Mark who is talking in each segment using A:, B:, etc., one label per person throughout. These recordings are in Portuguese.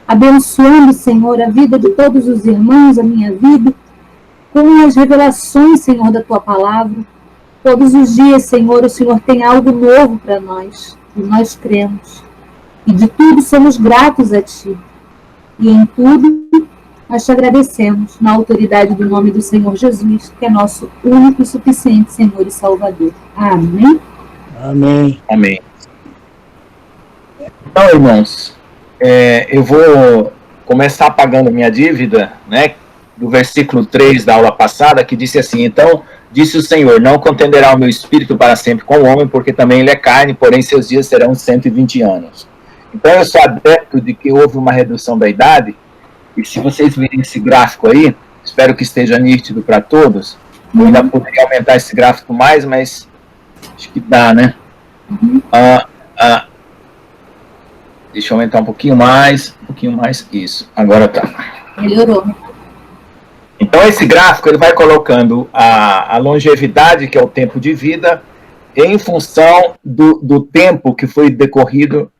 A: abençoando, Senhor, a vida de todos os irmãos, a minha vida, com as revelações, Senhor, da Tua Palavra. Todos os dias, Senhor, o Senhor tem algo novo para nós, e nós cremos. E de tudo somos gratos a Ti. E em tudo nós Te agradecemos, na autoridade do nome do Senhor Jesus, que é nosso único e suficiente Senhor e Salvador. Amém?
B: Amém. Amém. Então, irmãos, eu vou começar pagando minha dívida, né, do versículo 3 da aula passada, que disse assim: então, disse o Senhor, não contenderá o meu espírito para sempre com o homem, porque também ele é carne, porém seus dias serão 120 anos. Então, eu sou adepto de que houve uma redução da idade, e se vocês virem esse gráfico aí, espero que esteja nítido para todos. Eu ainda poderia aumentar esse gráfico mais, mas acho que dá, né? Deixa eu aumentar um pouquinho mais, isso. Agora tá.
A: Melhorou.
B: Então, esse gráfico ele vai colocando a longevidade, que é o tempo de vida, em função do tempo que foi decorrido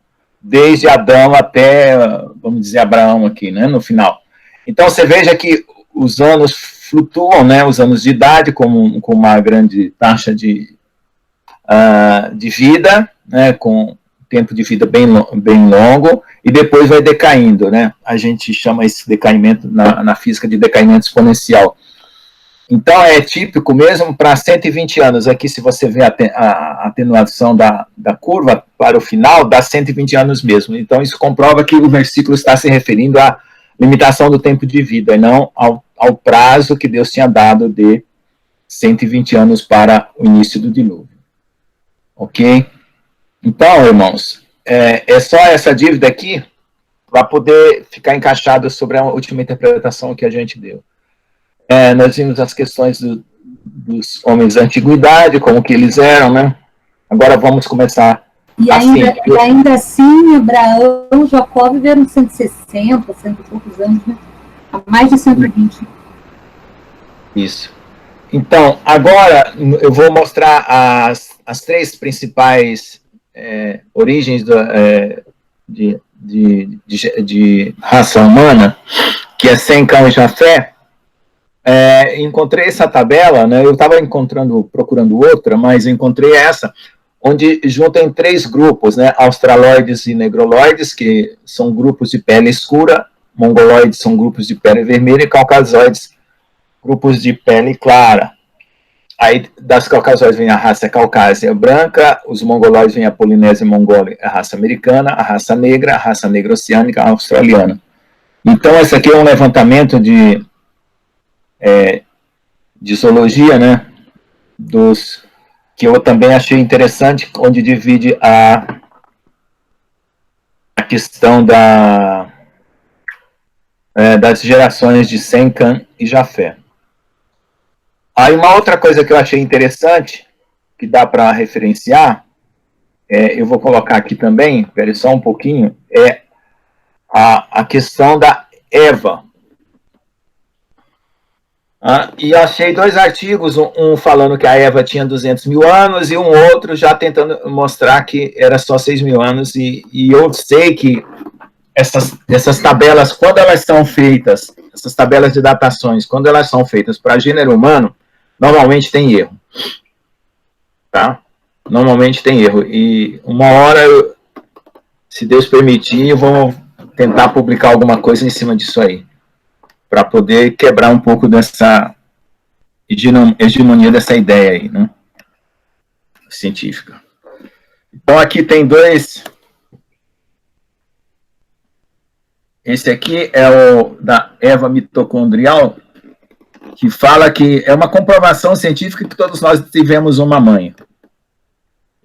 B: desde Adão até, vamos dizer, Abraão aqui, né, no final. Então, você veja que os anos flutuam, né, os anos de idade, com uma grande taxa de vida, né, com tempo de vida bem longo, e depois vai decaindo, né? A gente chama esse decaimento na física de decaimento exponencial. Então, é típico mesmo para 120 anos. Aqui, se você vê a atenuação da curva para o final, dá 120 anos mesmo. Então, isso comprova que o versículo está se referindo à limitação do tempo de vida, e não ao prazo que Deus tinha dado de 120 anos para o início do dilúvio. Ok? Então, irmãos, é só essa dívida aqui para poder ficar encaixado sobre a última interpretação que a gente deu. Nós vimos as questões dos homens da antiguidade, como que eles eram, né? Agora vamos começar
A: e ainda assim, Abraão e Jacó viveram 160, cento e poucos anos, né? Há mais de 120.
B: Isso. Então, agora eu vou mostrar as três principais origens de raça humana, que é Sem, Cão e Jafé. Encontrei essa tabela, né? Eu estava procurando outra, mas encontrei essa, onde juntam três grupos, né? Australoides e negroloides, que são grupos de pele escura, mongoloides são grupos de pele vermelha, e caucasoides, grupos de pele clara. Aí, das caucasoides vem a raça caucásia branca, os mongoloides vem a polinésia mongólia, a raça americana, a raça negra oceânica, a australiana. Então, esse aqui é um levantamento de zoologia, né, que eu também achei interessante, onde divide a questão das gerações de Sem, Cã e Jafé. Aí uma outra coisa que eu achei interessante, que dá para referenciar, eu vou colocar aqui também, espere só um pouquinho, é a questão da Eva. E eu achei dois artigos, um falando que a Eva tinha 200 mil anos e um outro já tentando mostrar que era só 6 mil anos. E eu sei que essas tabelas, quando elas são feitas, essas tabelas de datações, quando elas são feitas para gênero humano, normalmente tem erro. Tá? Normalmente tem erro. E uma hora, se Deus permitir, eu vou tentar publicar alguma coisa em cima disso aí, para poder quebrar um pouco dessa hegemonia dessa ideia aí, né? Científica. Então, aqui tem dois. Esse aqui é o da Eva mitocondrial, que fala que é uma comprovação científica que todos nós tivemos uma mãe.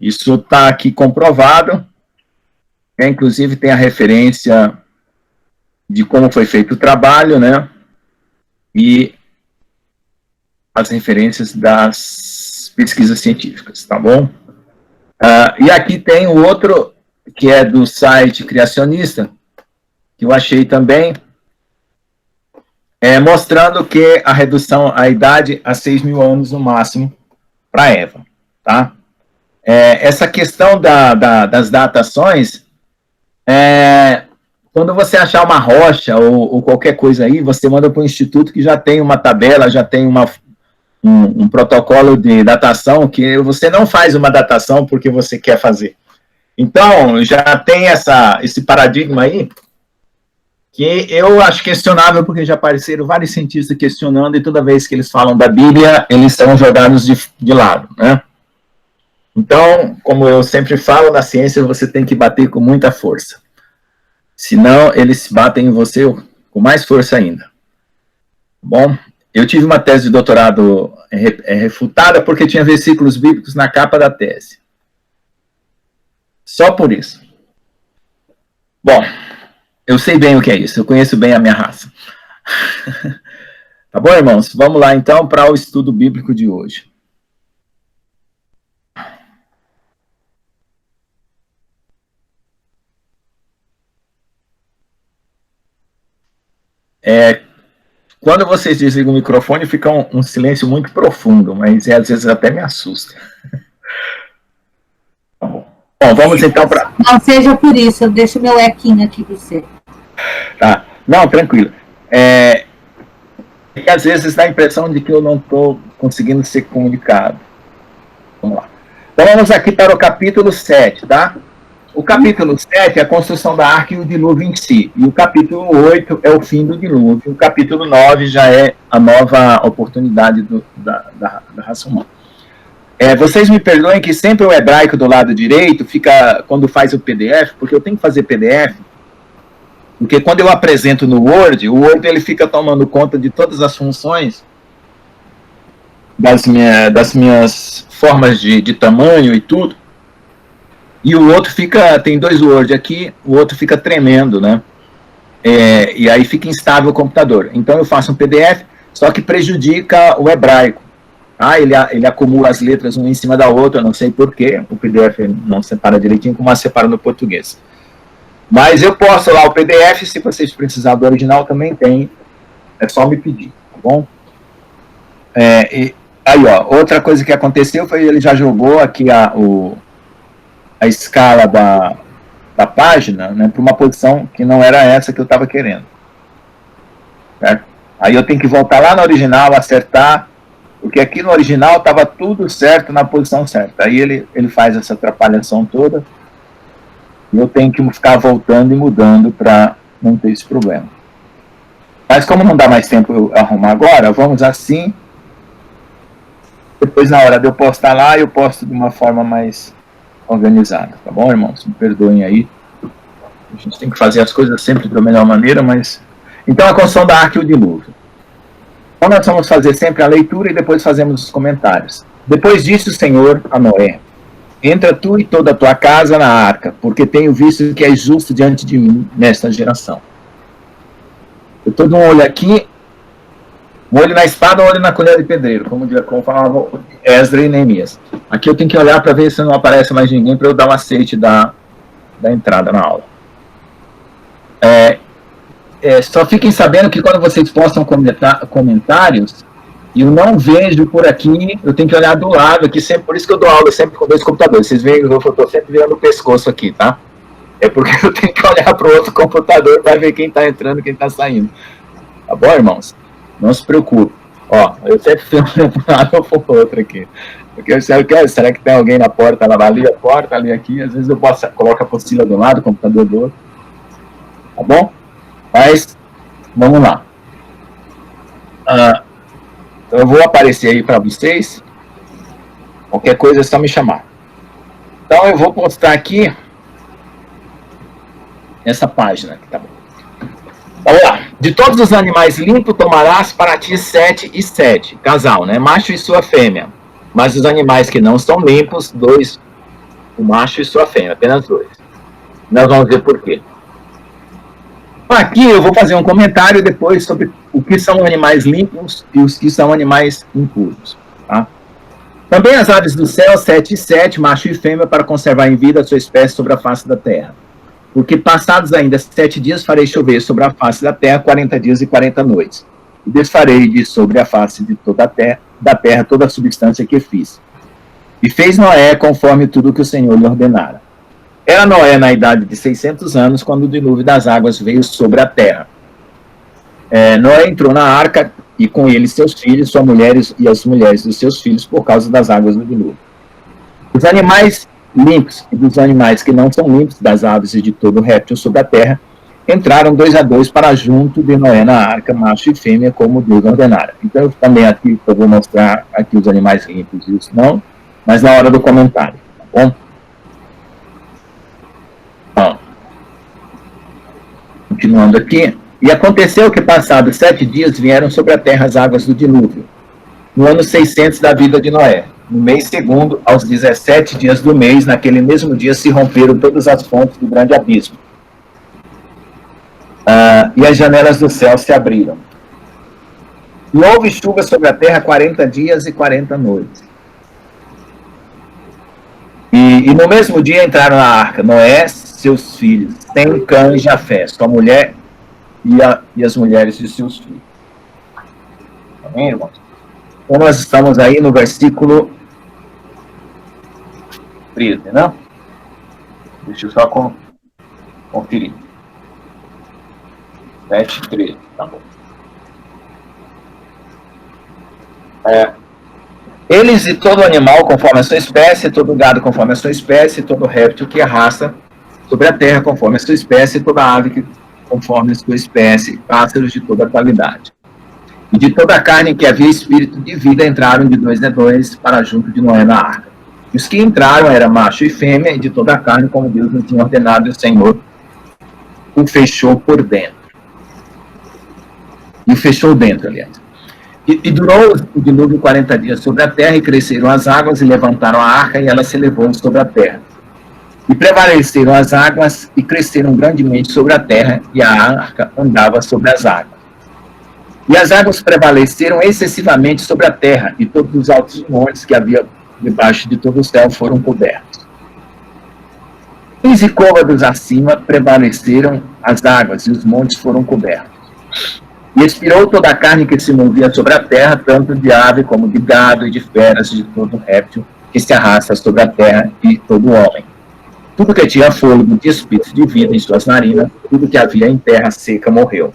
B: Isso está aqui comprovado. Inclusive, tem a referência de como foi feito o trabalho, né? E as referências das pesquisas científicas, tá bom? E aqui tem o outro, que é do site Criacionista, que eu achei também, mostrando que a redução à idade a 6 mil anos no máximo para Eva, tá? Essa questão das datações quando você achar uma rocha ou qualquer coisa aí, você manda para o instituto que já tem uma tabela, já tem um protocolo de datação, que você não faz uma datação porque você quer fazer. Então, já tem esse paradigma aí, que eu acho questionável, porque já apareceram vários cientistas questionando, e toda vez que eles falam da Bíblia, eles são jogados de lado, né? Então, como eu sempre falo, na ciência você tem que bater com muita força. Senão, eles batem em você com mais força ainda. Bom, eu tive uma tese de doutorado refutada porque tinha versículos bíblicos na capa da tese. Só por isso. Bom, eu sei bem o que é isso, eu conheço bem a minha raça. Tá bom, irmãos? Vamos lá, então, para o estudo bíblico de hoje. Quando vocês desligam o microfone, fica um silêncio muito profundo, mas às vezes até me assusta. Tá bom. Bom, vamos então para...
A: Não seja por isso, eu deixo meu equinho aqui para você.
B: Tá. Não, tranquilo. E às vezes dá a impressão de que eu não estou conseguindo ser comunicado. Vamos lá. Então vamos aqui para o capítulo 7, tá? O capítulo 7 é a construção da arca e o dilúvio em si. E o capítulo 8 é o fim do dilúvio. O capítulo 9 já é a nova oportunidade da raça humana. Vocês me perdoem que sempre o hebraico do lado direito fica, quando faz o PDF, porque eu tenho que fazer PDF, porque quando eu apresento no Word, o Word ele fica tomando conta de todas as funções das minhas formas de tamanho e tudo. E o outro tem dois Word aqui, o outro fica tremendo, né? E aí fica instável o computador. Então eu faço um PDF, só que prejudica o hebraico. Ele acumula as letras uma em cima da outra, não sei porquê. O PDF não separa direitinho, como separa no português. Mas eu posto lá o PDF, se vocês precisarem do original também tem. É só me pedir, tá bom? Aí, ó, outra coisa que aconteceu foi ele já jogou aqui a escala da página, né, para uma posição que não era essa que eu estava querendo. Certo? Aí eu tenho que voltar lá no original, acertar, porque aqui no original estava tudo certo na posição certa. Aí ele faz essa atrapalhação toda, e eu tenho que ficar voltando e mudando para não ter esse problema. Mas como não dá mais tempo eu arrumar agora, vamos assim. Depois, na hora de eu postar lá, eu posto de uma forma mais organizada, tá bom, irmãos? Me perdoem aí. A gente tem que fazer as coisas sempre da melhor maneira, mas... Então, a construção da arca e o dilúvio. Então, nós vamos fazer sempre a leitura e depois fazemos os comentários. Depois disse o Senhor a Noé: entra tu e toda a tua casa na arca, porque tenho visto que és justo diante de mim nesta geração. Eu estou dando um olho aqui, um olho na espada, um olho na colher de pedreiro, como falavam Esdras e Neemias. Aqui eu tenho que olhar para ver se não aparece mais ninguém, para eu dar um aceite da entrada na aula. Só fiquem sabendo que quando vocês postam comentários, eu não vejo por aqui, eu tenho que olhar do lado aqui, sempre, por isso que eu dou aula sempre com dois computadores. Vocês veem, eu estou sempre virando o pescoço aqui, tá? É porque eu tenho que olhar para o outro computador para ver quem está entrando e quem está saindo. Tá bom, irmãos? Não se preocupe. Ó, eu sempre filmo para um lado ou para o outro aqui. Porque eu sei, será que tem alguém na porta, ali a porta, ali aqui? Às vezes eu coloco a apostila do lado, o computador do outro. Tá bom? Mas, vamos lá. Eu vou aparecer aí para vocês. Qualquer coisa é só me chamar. Então eu vou postar aqui essa página. Tá bom. Vamos lá. De todos os animais limpos tomarás para ti 7 e 7. Casal, né? Macho e sua fêmea. Mas os animais que não são limpos, 2. O macho e sua fêmea. Apenas 2. Nós vamos ver por quê. Aqui eu vou fazer um comentário depois sobre o que são animais limpos e os que são animais impuros. Tá? Também as aves do céu, 7 e 7, macho e fêmea, para conservar em vida a sua espécie sobre a face da terra. Porque passados ainda 7 dias farei chover sobre a face da terra 40 dias e 40 noites. E desfarei de sobre a face de toda a terra, da terra toda a substância que fiz. E fez Noé conforme tudo que o Senhor lhe ordenara. Era Noé na idade de 600 anos, quando o dilúvio das águas veio sobre a terra. Noé entrou na arca, e com ele seus filhos, suas mulheres e as mulheres dos seus filhos, por causa das águas do dilúvio. Os animais limpos e dos animais que não são limpos, das aves e de todo réptil sobre a terra, entraram 2 a 2 para junto de Noé na arca, macho e fêmea, como Deus ordenara. Então, eu também aqui eu vou mostrar aqui os animais limpos e os não, mas na hora do comentário, tá bom? Então, continuando aqui. E aconteceu que, passados 7 dias, vieram sobre a terra as águas do dilúvio, no ano 600 da vida de Noé. No mês segundo, aos 17 dias do mês, naquele mesmo dia, se romperam todas as fontes do grande abismo. E as janelas do céu se abriram. E houve chuva sobre a terra 40 dias e 40 noites. E no mesmo dia entraram na arca Noé, seus filhos, Sem, Cã e Jafé, sua mulher e as mulheres de seus filhos. Amém, irmãos? Então nós estamos aí no versículo 13, não? Deixa eu só conferir. 7, 13, tá bom. Eles e todo animal conforme a sua espécie, todo gado conforme a sua espécie, todo réptil que arrasta sobre a terra conforme a sua espécie, toda ave que conforme a sua espécie, pássaros de toda qualidade. E de toda a carne que havia espírito de vida entraram de 2 a 2 para junto de Noé na arca. E os que entraram eram macho e fêmea, e de toda a carne, como Deus não tinha ordenado, e o Senhor o fechou por dentro. E fechou dentro, aliás. E durou o dilúvio 40 dias sobre a terra, e cresceram as águas, e levantaram a arca, e ela se elevou sobre a terra. E prevaleceram as águas, e cresceram grandemente sobre a terra, e a arca andava sobre as águas. E as águas prevaleceram excessivamente sobre a terra, e todos os altos montes que havia debaixo de todo o céu foram cobertos. 15 côvados acima prevaleceram as águas, e os montes foram cobertos. E expirou toda a carne que se movia sobre a terra, tanto de ave como de gado e de feras, e de todo réptil que se arrasta sobre a terra, e todo homem. Tudo que tinha fôlego de espírito de vida em suas narinas, tudo que havia em terra seca morreu.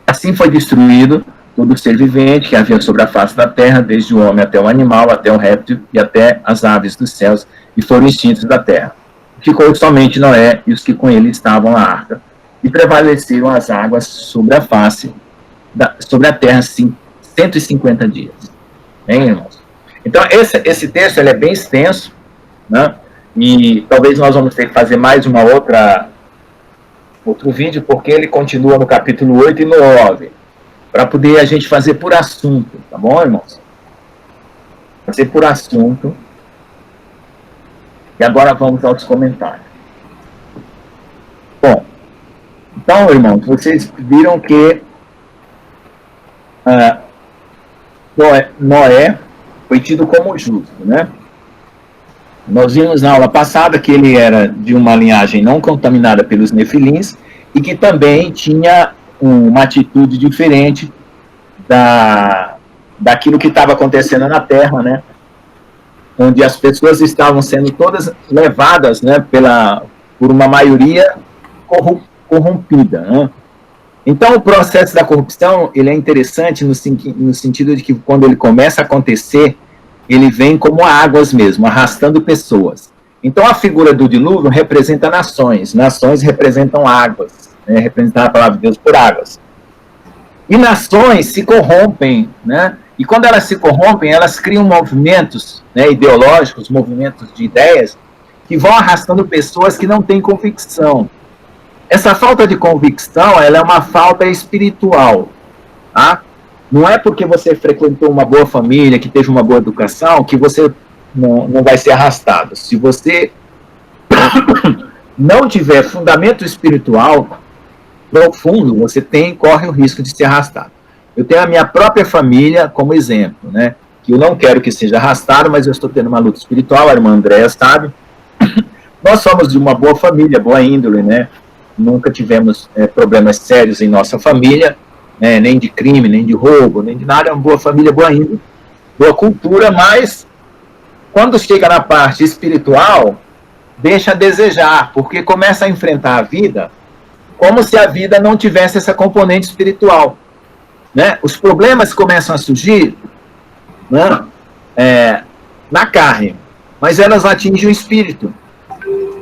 B: Assim foi destruído todo ser vivente que havia sobre a face da terra, desde o homem até o animal, até o réptil e até as aves dos céus, e foram extintos da terra. Ficou somente Noé e os que com ele estavam na arca, e prevaleceram as águas sobre a face, sobre a terra, 150 dias. Bem, irmãos? Então, esse texto ele é bem extenso, né? E talvez nós vamos ter que fazer mais outro vídeo, porque ele continua no capítulo 8 e no 9, para poder a gente fazer por assunto, tá bom, irmãos? Fazer por assunto. E agora vamos aos comentários. Bom, então, irmãos, vocês viram que Noé foi tido como justo, né? Nós vimos na aula passada que ele era de uma linhagem não contaminada pelos nefilins e que também tinha uma atitude diferente daquilo que estava acontecendo na Terra, né? Onde as pessoas estavam sendo todas levadas, né, por uma maioria corrompida, né? Então, o processo da corrupção ele é interessante no sentido de que quando ele começa a acontecer, ele vem como águas mesmo, arrastando pessoas. Então, a figura do dilúvio representa nações. Nações representam águas, né? Representar a palavra de Deus por águas. E nações se corrompem, né? E quando elas se corrompem, elas criam movimentos, né, ideológicos, movimentos de ideias, que vão arrastando pessoas que não têm convicção. Essa falta de convicção, ela é uma falta espiritual, tá? Não é porque você frequentou uma boa família, que teve uma boa educação, que você não vai ser arrastado. Se você não tiver fundamento espiritual profundo, você corre o risco de ser arrastado. Eu tenho a minha própria família como exemplo, né? Que eu não quero que seja arrastado, mas eu estou tendo uma luta espiritual, a irmã Andréa sabe. Nós somos de uma boa família, boa índole, né? Nunca tivemos problemas sérios em nossa família, né? Nem de crime, nem de roubo, nem de nada. É uma boa família, boa índole, boa cultura, mas quando chega na parte espiritual, deixa a desejar, porque começa a enfrentar a vida como se a vida não tivesse essa componente espiritual, né? Os problemas começam a surgir, né, na carne, mas elas atingem o espírito.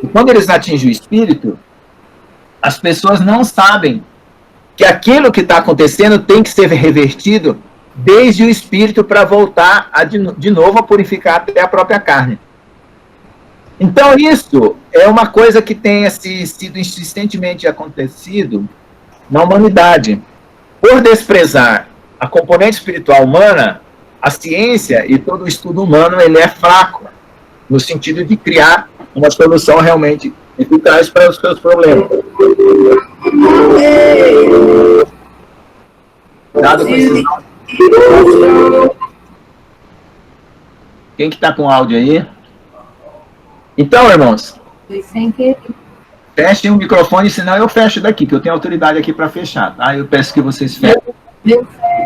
B: E quando eles atingem o espírito, as pessoas não sabem que aquilo que está acontecendo tem que ser revertido desde o espírito para voltar de novo a purificar até a própria carne. Então, isso é uma coisa que tenha sido insistentemente acontecido na humanidade. Por desprezar a componente espiritual humana, a ciência e todo o estudo humano ele é fraco, no sentido de criar uma solução realmente eficaz para os seus problemas. Dado com esse... Quem que está com áudio aí? Então, irmãos, fechem o microfone, senão eu fecho daqui, que eu tenho autoridade aqui para fechar, tá? Eu peço que vocês fechem.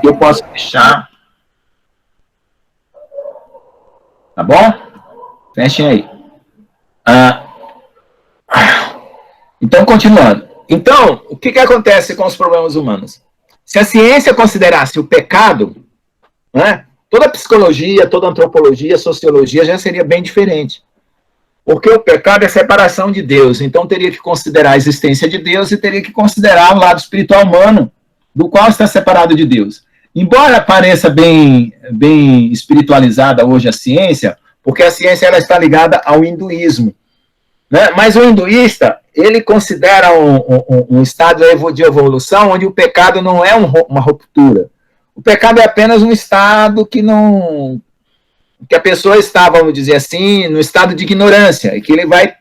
B: Eu posso fechar. Tá bom? Fechem aí. Então, continuando. Então, o que acontece com os problemas humanos? Se a ciência considerasse o pecado, né, toda a psicologia, toda a antropologia, a sociologia já seria bem diferente. Porque o pecado é separação de Deus, então teria que considerar a existência de Deus e teria que considerar o lado espiritual humano, do qual está separado de Deus. Embora pareça bem espiritualizada hoje a ciência, porque a ciência ela está ligada ao hinduísmo, né? Mas o hinduísta, ele considera um estado de evolução onde o pecado não é uma ruptura. O pecado é apenas um estado que a pessoa está, vamos dizer assim, no estado de ignorância, e que ele vai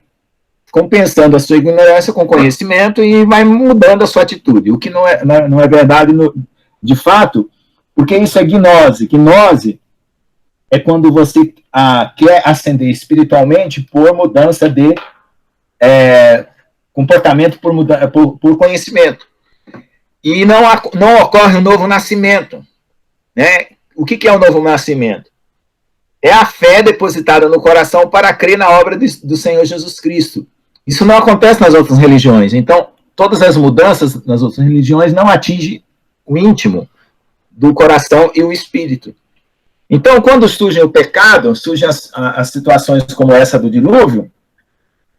B: compensando a sua ignorância com conhecimento e vai mudando a sua atitude, o que não é verdade de fato, porque isso é gnose. Gnose é quando você quer ascender espiritualmente por mudança de comportamento, por conhecimento. E não ocorre um novo nascimento, né? O que é o novo nascimento? É a fé depositada no coração para crer na obra do Senhor Jesus Cristo. Isso não acontece nas outras religiões. Então, todas as mudanças nas outras religiões não atingem o íntimo do coração e o espírito. Então, quando surge o pecado, surgem as situações como essa do dilúvio,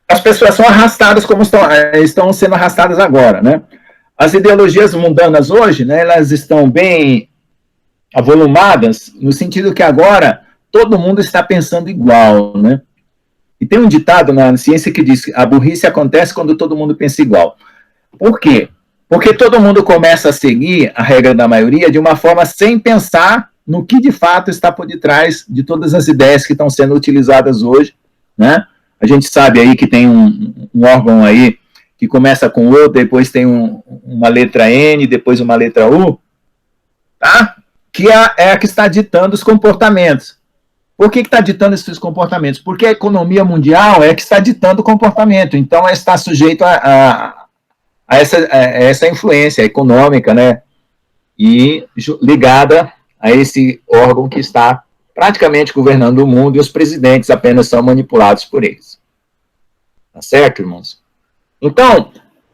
B: as pessoas são arrastadas como estão sendo arrastadas agora, né? As ideologias mundanas hoje, né, elas estão bem avolumadas, no sentido que agora todo mundo está pensando igual, né? E tem um ditado na ciência que diz que a burrice acontece quando todo mundo pensa igual. Por quê? Porque todo mundo começa a seguir a regra da maioria de uma forma sem pensar no que de fato está por detrás de todas as ideias que estão sendo utilizadas hoje, né? A gente sabe aí que tem um órgão aí que começa com O, depois tem uma letra N, depois uma letra U, tá? Que é a que está ditando os comportamentos. Por que está ditando esses comportamentos? Porque a economia mundial é que está ditando o comportamento, então está sujeito a essa influência econômica, né? E ligada a esse órgão que está praticamente governando o mundo e os presidentes apenas são manipulados por eles. Tá certo, irmãos? Então,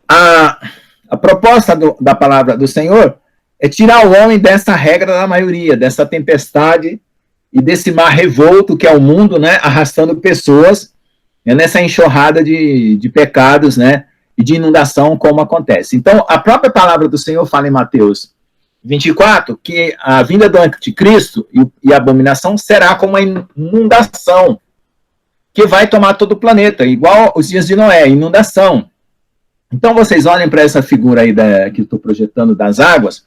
B: a proposta da palavra do Senhor é tirar o homem dessa regra da maioria, dessa tempestade e desse mar revolto que é o mundo, né, arrastando pessoas, né, nessa enxurrada de pecados, né, e de inundação, como acontece. Então, a própria palavra do Senhor fala em Mateus 24, que a vinda do anticristo e a abominação será como uma inundação que vai tomar todo o planeta, igual os dias de Noé, inundação. Então, vocês olhem para essa figura aí que eu estou projetando das águas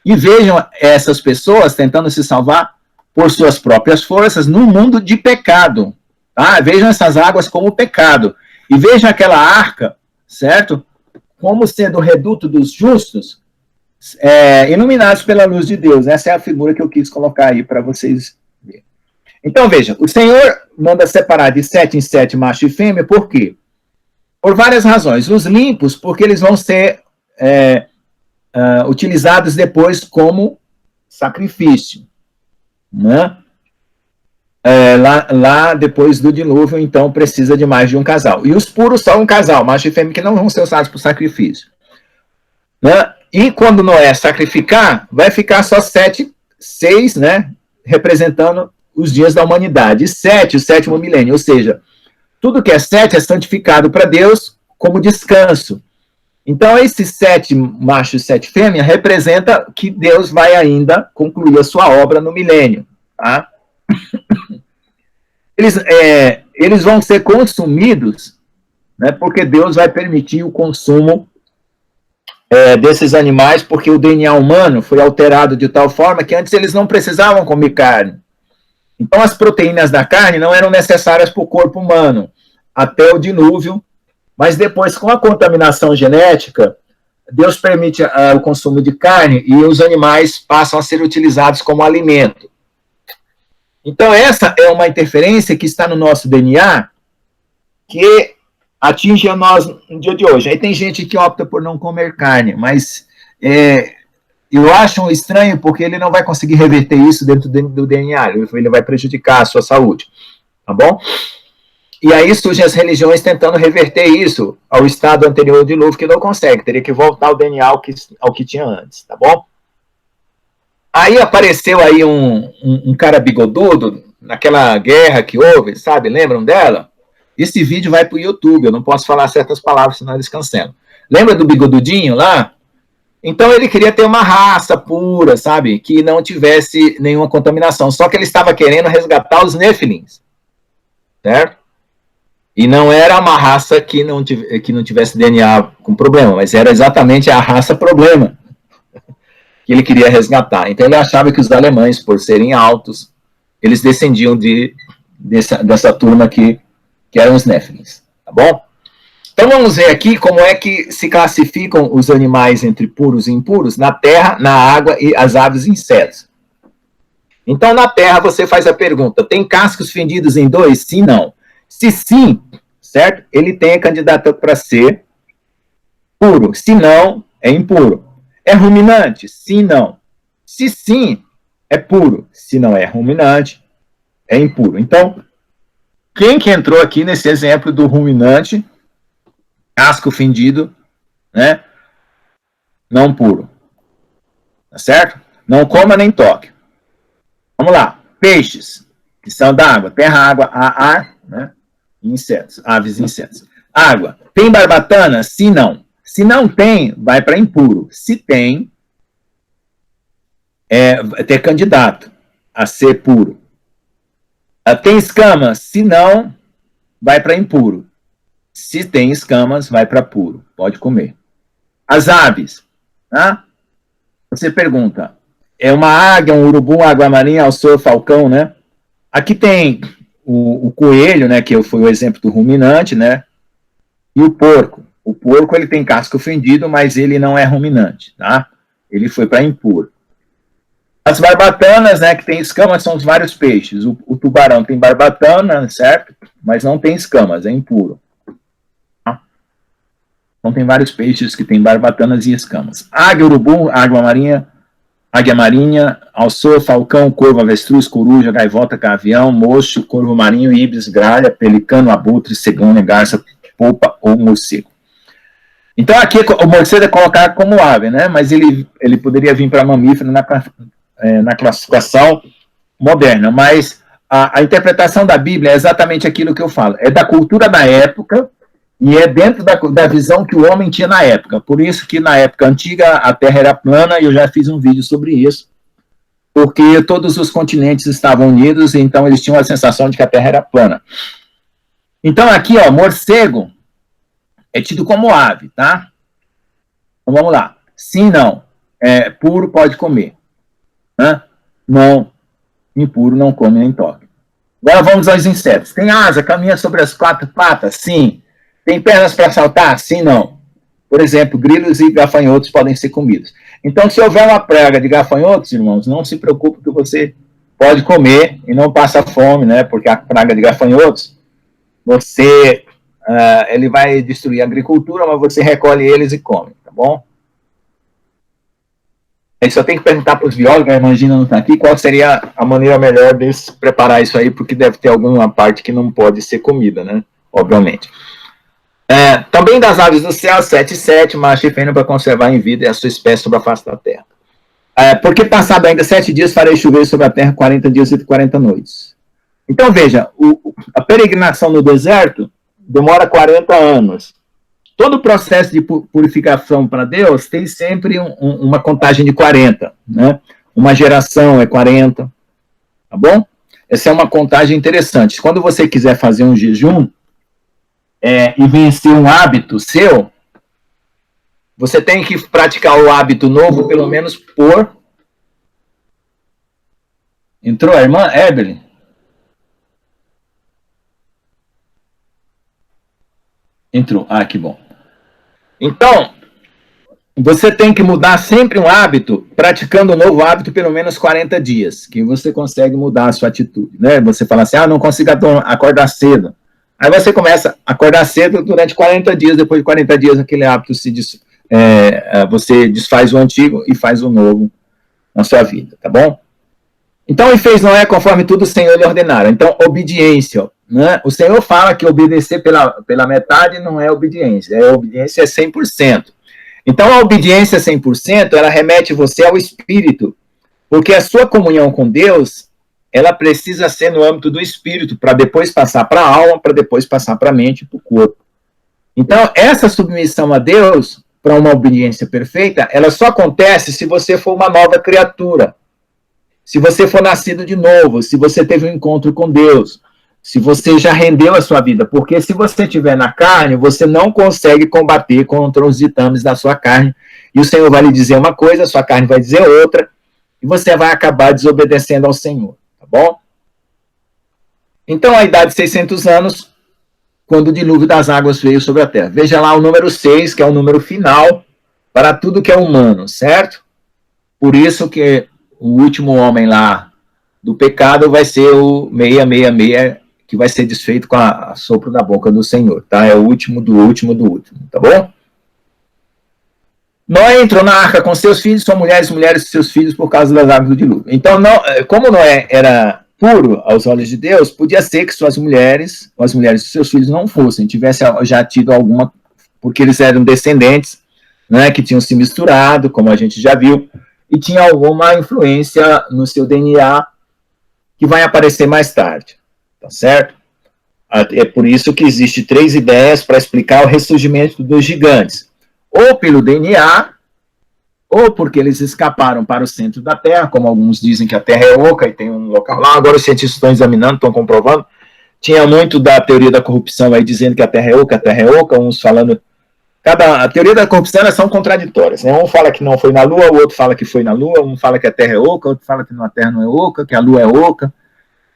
B: e vejam essas pessoas tentando se salvar por suas próprias forças num mundo de pecado. Tá? Vejam essas águas como pecado. E vejam aquela arca, certo? Como sendo o reduto dos justos, iluminados pela luz de Deus. Essa é a figura que eu quis colocar aí para vocês verem. Então, vejam, o Senhor manda separar de 7 em 7 macho e fêmea, por quê? Por várias razões. Os limpos, porque eles vão ser utilizados depois como sacrifício, né? lá depois do dilúvio, então precisa de mais de um casal. E os puros são um casal, macho e fêmea, que não vão ser usados para o sacrifício. Né? E quando Noé sacrificar, vai ficar só 6, né, representando os dias da humanidade. E 7, o 7º milênio, ou seja, tudo que é 7 é santificado para Deus como descanso. Então, esses 7 machos e 7 fêmeas representa que Deus vai ainda concluir a sua obra no milênio. Tá? Eles vão ser consumidos, né, porque Deus vai permitir o consumo desses animais, porque o DNA humano foi alterado de tal forma que antes eles não precisavam comer carne. Então, as proteínas da carne não eram necessárias para o corpo humano, até o dilúvio, mas depois, com a contaminação genética, Deus permite o consumo de carne e os animais passam a ser utilizados como alimento. Então, essa é uma interferência que está no nosso DNA, que atinge a nós no dia de hoje. Aí tem gente que opta por não comer carne, mas eu acho estranho porque ele não vai conseguir reverter isso dentro do DNA, ele vai prejudicar a sua saúde, tá bom? E aí surgem as religiões tentando reverter isso ao estado anterior ao dilúvio, que não consegue, teria que voltar o DNA ao que tinha antes, tá bom? Aí apareceu aí um cara bigodudo, naquela guerra que houve, sabe, lembram dela? Esse vídeo vai para o YouTube, eu não posso falar certas palavras, senão eles cancelam. Lembra do bigodudinho lá? Então ele queria ter uma raça pura, sabe, que não tivesse nenhuma contaminação, só que ele estava querendo resgatar os Nefilins, certo? E não era uma raça que não tivesse DNA com problema, mas era exatamente a raça problema que ele queria resgatar. Então ele achava que os alemães, por serem altos, eles descendiam dessa turma que eram os Nefilins, tá bom? Então vamos ver aqui como é que se classificam os animais entre puros e impuros na terra, na água e as aves e insetos. Então na terra você faz a pergunta, tem cascos fendidos em 2? Sim, não. Se sim, certo? Ele tem a candidatura para ser puro. Se não, é impuro. É ruminante? Sim, não. Se sim, é puro. Se não é ruminante, é impuro. Então, quem que entrou aqui nesse exemplo do ruminante, casco fendido, né? Não puro. Tá certo? Não coma nem toque. Vamos lá. Peixes, que são da água. Terra, água, ar, né? Insetos, aves e insetos. Água. Tem barbatana? Sim, não. Se não tem, vai para impuro. Se tem, vai ter candidato a ser puro. Tem escamas? Se não, vai para impuro. Se tem escamas, vai para puro. Pode comer. As aves. Tá? Você pergunta, é uma águia, um urubu, uma água marinha, alçor, falcão, né? Aqui tem o coelho, né, que foi o exemplo do ruminante, né? E o porco. O porco ele tem casco fendido, mas ele não é ruminante, tá? Ele foi para impuro. As barbatanas, né, que tem escamas, são os vários peixes. O tubarão tem barbatana, certo? Mas não tem escamas, é impuro. Tá? Então tem vários peixes que têm barbatanas e escamas. Águia, urubu, águia marinha, alçor, falcão, corvo, avestruz, coruja, gaivota, gavião, mocho, corvo marinho, íbis, gralha, pelicano, abutre, cegônia, garça, polpa ou morcego. Então aqui o morcego é colocado como ave, né? Mas ele poderia vir para mamífero na classificação moderna. Mas a interpretação da Bíblia é exatamente aquilo que eu falo. É da cultura da época e é dentro da visão que o homem tinha na época. Por isso que na época antiga a Terra era plana, e eu já fiz um vídeo sobre isso, porque todos os continentes estavam unidos, e então eles tinham a sensação de que a Terra era plana. Então aqui, ó, morcego é tido como ave, tá? Então vamos lá. Sim, não. Puro, pode comer. Hã? Não. Impuro, não come nem toque. Agora vamos aos insetos. Tem asa, caminha sobre as 4 patas? Sim. Tem pernas para saltar? Sim, não. Por exemplo, grilos e gafanhotos podem ser comidos. Então, se houver uma praga de gafanhotos, irmãos, não se preocupe que você pode comer e não passa fome, né? Porque a praga de gafanhotos, ele vai destruir a agricultura, mas você recolhe eles e come, tá bom? Aí só tem que perguntar para os biólogos, a irmã Gina não está aqui, qual seria a maneira melhor de preparar isso aí, porque deve ter alguma parte que não pode ser comida, né? Obviamente. Também das aves do céu, 7 e 7, macho e fêmea para conservar em vida a sua espécie sobre a face da terra. Porque passado ainda 7 dias farei chover sobre a terra 40 dias e 40 noites. Então veja, a peregrinação no deserto demora 40 anos. Todo o processo de purificação para Deus tem sempre uma contagem de 40, né? Uma geração é 40, tá bom? Essa é uma contagem interessante. Quando você quiser fazer um jejum e vencer um hábito seu, você tem que praticar o hábito novo pelo menos por... Entrou a irmã Evelyn? Entrou. Ah, que bom. Então, você tem que mudar sempre um hábito, praticando um novo hábito pelo menos 40 dias, que você consegue mudar a sua atitude, né? Você fala assim, não consigo acordar cedo. Aí você começa a acordar cedo durante 40 dias, depois de 40 dias aquele hábito você desfaz o antigo e faz o novo na sua vida, tá bom? Então, e fez Noé conforme tudo o Senhor lhe ordenara. Então, obediência, né? O Senhor fala que obedecer pela metade não é obediência, obediência é 100%. Então, a obediência 100%, ela remete você ao Espírito, porque a sua comunhão com Deus, ela precisa ser no âmbito do Espírito, para depois passar para a alma, para depois passar para a mente e para o corpo. Então, essa submissão a Deus, para uma obediência perfeita, ela só acontece se você for uma nova criatura, se você for nascido de novo, se você teve um encontro com Deus, se você já rendeu a sua vida, porque se você estiver na carne, você não consegue combater contra os ditames da sua carne, e o Senhor vai lhe dizer uma coisa, a sua carne vai dizer outra, e você vai acabar desobedecendo ao Senhor, tá bom? Então, a idade de 600 anos, quando o dilúvio das águas veio sobre a terra. Veja lá o número 6, que é o número final para tudo que é humano, certo? Por isso que o último homem lá do pecado vai ser o 666, que vai ser desfeito com a sopro da boca do Senhor, tá? É o último do último do último, tá bom? Noé entrou na arca com seus filhos, sua mulher e mulheres de seus filhos por causa das águas do dilúvio. Então, como Noé era puro aos olhos de Deus, podia ser que suas mulheres, ou as mulheres de seus filhos não fossem, tivessem já tido alguma, porque eles eram descendentes, né, que tinham se misturado, como a gente já viu, e tinha alguma influência no seu DNA que vai aparecer mais tarde, tá certo? É por isso que existe 3 ideias para explicar o ressurgimento dos gigantes. Ou pelo DNA, ou porque eles escaparam para o centro da Terra, como alguns dizem que a Terra é oca e tem um local lá, agora os cientistas estão examinando, estão comprovando. Tinha muito da teoria da corrupção aí dizendo que a Terra é oca, uns falando... A teoria da corrupção, elas são contraditórias, né? Um fala que não foi na Lua, o outro fala que foi na Lua, um fala que a Terra é oca, outro fala que a Terra não é oca, que a Lua é oca.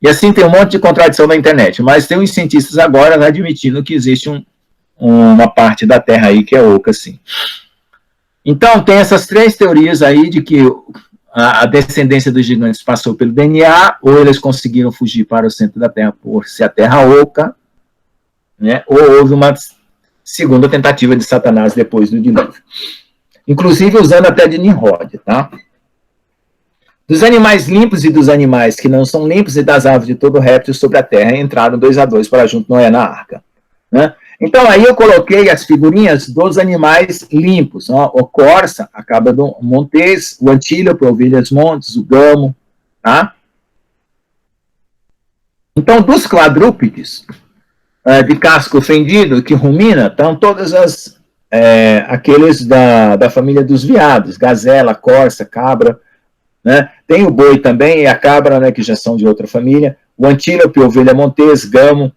B: E assim tem um monte de contradição na internet, mas tem uns cientistas agora admitindo que existe uma parte da Terra aí que é oca, sim. Então, tem essas 3 teorias aí de que a descendência dos gigantes passou pelo DNA, ou eles conseguiram fugir para o centro da Terra por ser a Terra oca, né? Ou houve uma segunda tentativa de Satanás depois do dilúvio. Inclusive usando até de Nimrod, tá? Dos animais limpos e dos animais que não são limpos e das aves de todo réptil sobre a terra entraram 2 a 2 para junto Noé na arca, né? Então, aí eu coloquei as figurinhas dos animais limpos. Ó, o corça, a cabra do montês, o antílope, ovelhas montes, o gamo, tá? Então, dos quadrúpedes, de casco fendido, que rumina, estão todas aqueles da família dos veados, gazela, corça, cabra, né? Tem o boi também, e a cabra, né, que já são de outra família, o antílope, ovelha montês, gamo,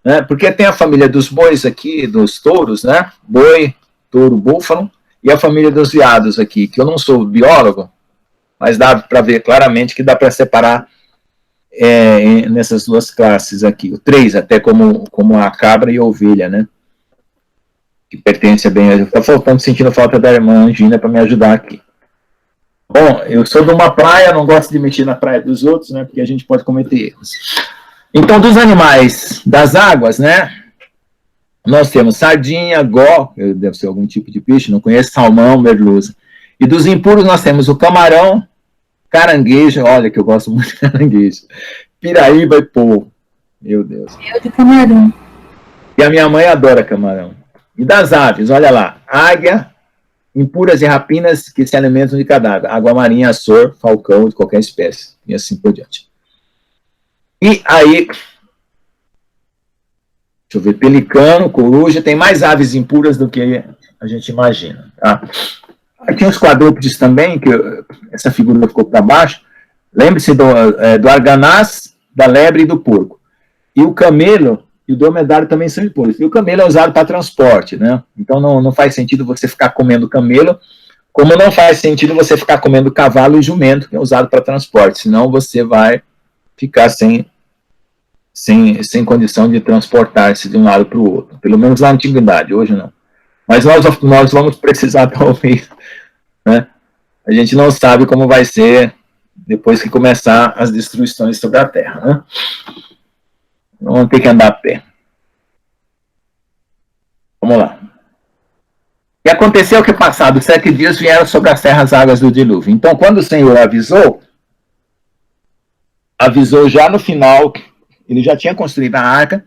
B: né? Porque tem a família dos bois aqui, dos touros, né? Boi, touro, búfalo, e a família dos veados aqui, que eu não sou biólogo, mas dá para ver claramente que dá para separar nessas 2 classes aqui, o 3 até como a cabra e a ovelha, né? Que pertence a bem. Está sentindo falta da irmã Angina para me ajudar aqui. Bom, eu sou de uma praia, não gosto de mexer na praia dos outros, né? Porque a gente pode cometer erros. Então, dos animais das águas, né? Nós temos sardinha, deve ser algum tipo de peixe, não conheço, salmão, merluza. E dos impuros nós temos o camarão, caranguejo, olha que eu gosto muito de caranguejo, piraíba e polvo. Meu Deus.
A: Eu de camarão.
B: E a minha mãe adora camarão. E das aves, olha lá, águia, impuras e rapinas que se alimentam de cadáver, água marinha, açor, falcão de qualquer espécie, e assim por diante. E aí, deixa eu ver, pelicano, coruja, tem mais aves impuras do que a gente imagina. Tá? Aqui os quadrúpedes também, que essa figura ficou para baixo. Lembre-se do arganaz, da lebre e do porco. E o camelo e o dromedário também são impuros. E o camelo é usado para transporte, né? Então não faz sentido você ficar comendo camelo, como não faz sentido você ficar comendo cavalo e jumento, que é usado para transporte, senão você vai ficar sem condição de transportar-se de um lado para o outro. Pelo menos na antiguidade, hoje não. Mas nós vamos precisar, talvez, né? A gente não sabe como vai ser depois que começar as destruições sobre a Terra, né? Vamos ter que andar a pé. Vamos lá. E aconteceu que, passados 7 dias, vieram sobre a terra as águas do dilúvio. Então, quando o Senhor avisou já no final, ele já tinha construído a arca,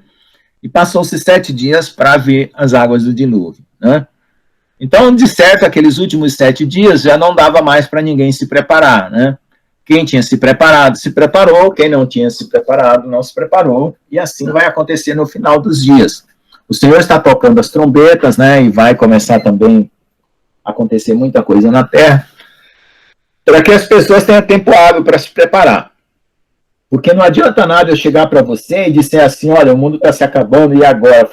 B: e passou-se 7 dias para ver as águas do dilúvio, né? Então, de certo, aqueles últimos 7 dias já não dava mais para ninguém se preparar, né? Quem tinha se preparado, se preparou. Quem não tinha se preparado, não se preparou. E assim vai acontecer no final dos dias. O Senhor está tocando as trombetas, né? E vai começar também a acontecer muita coisa na terra, para que as pessoas tenham tempo hábil para se preparar. Porque não adianta nada eu chegar para você e dizer assim, olha, o mundo está se acabando e agora?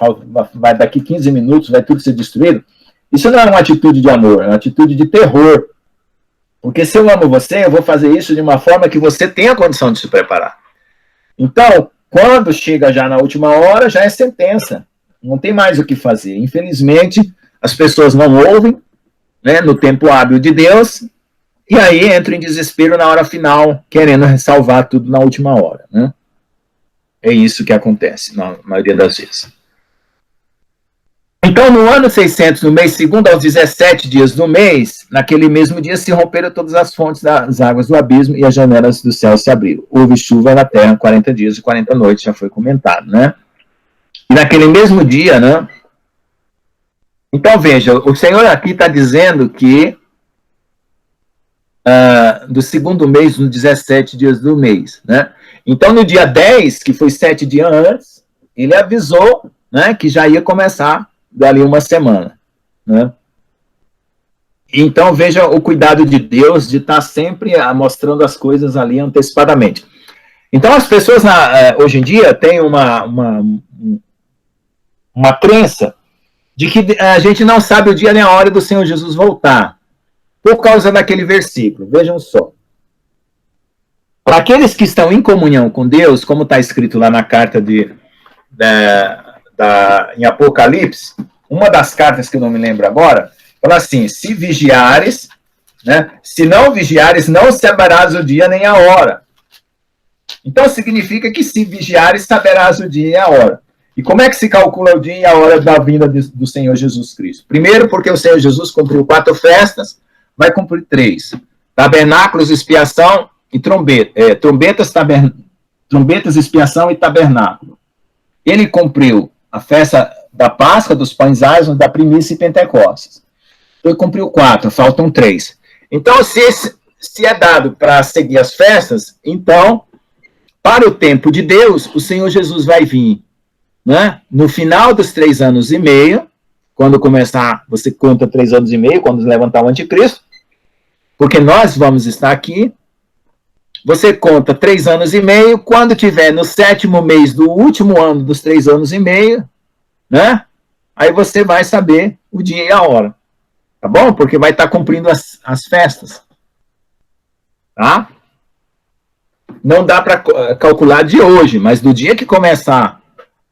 B: Vai daqui 15 minutos, vai tudo ser destruído. Isso não é uma atitude de amor, é uma atitude de terror. Porque se eu amo você, eu vou fazer isso de uma forma que você tenha condição de se preparar. Então, quando chega já na última hora, já é sentença. Não tem mais o que fazer. Infelizmente, as pessoas não ouvem, né, no tempo hábil de Deus, e aí entram em desespero na hora final, querendo salvar tudo na última hora, né? É isso que acontece, na maioria das vezes. Então, no ano 600, no mês segundo, aos 17 dias do mês, naquele mesmo dia se romperam todas as fontes das águas do abismo e as janelas do céu se abriram. Houve chuva na terra 40 dias e 40 noites, já foi comentado, né? E naquele mesmo dia, né? Então, veja, o Senhor aqui está dizendo que do segundo mês, nos 17 dias do mês, né? Então, no dia 10, que foi 7 dias antes, ele avisou, né, que já ia começar dali uma semana, né? Então, veja o cuidado de Deus de estar sempre mostrando as coisas ali antecipadamente. Então, as pessoas hoje em dia têm uma crença de que a gente não sabe o dia nem a hora do Senhor Jesus voltar, por causa daquele versículo. Vejam só. Para aqueles que estão em comunhão com Deus, como está escrito lá na carta em Apocalipse, uma das cartas que eu não me lembro agora, fala assim, se vigiares, né, se não vigiares, não saberás o dia nem a hora. Então significa que se vigiares, saberás o dia e a hora. E como é que se calcula o dia e a hora da vinda do Senhor Jesus Cristo? Primeiro, porque o Senhor Jesus cumpriu 4 festas, vai cumprir 3. Tabernáculos, expiação e trombetas, expiação e tabernáculo. Ele cumpriu a festa da Páscoa, dos pães asmos, da primícia e Pentecostes. Ele cumpriu 4, faltam 3. Então, se é dado para seguir as festas, então, para o tempo de Deus, o Senhor Jesus vai vir, né? No final dos 3 anos e meio, quando começar, você conta 3 anos e meio, quando levantar o anticristo, porque nós vamos estar aqui, você conta 3 anos e meio, quando tiver no 7º mês do último ano dos 3 anos e meio, né? Aí você vai saber o dia e a hora, tá bom? Porque vai estar cumprindo as festas, tá? Não dá para calcular de hoje, mas do dia que começar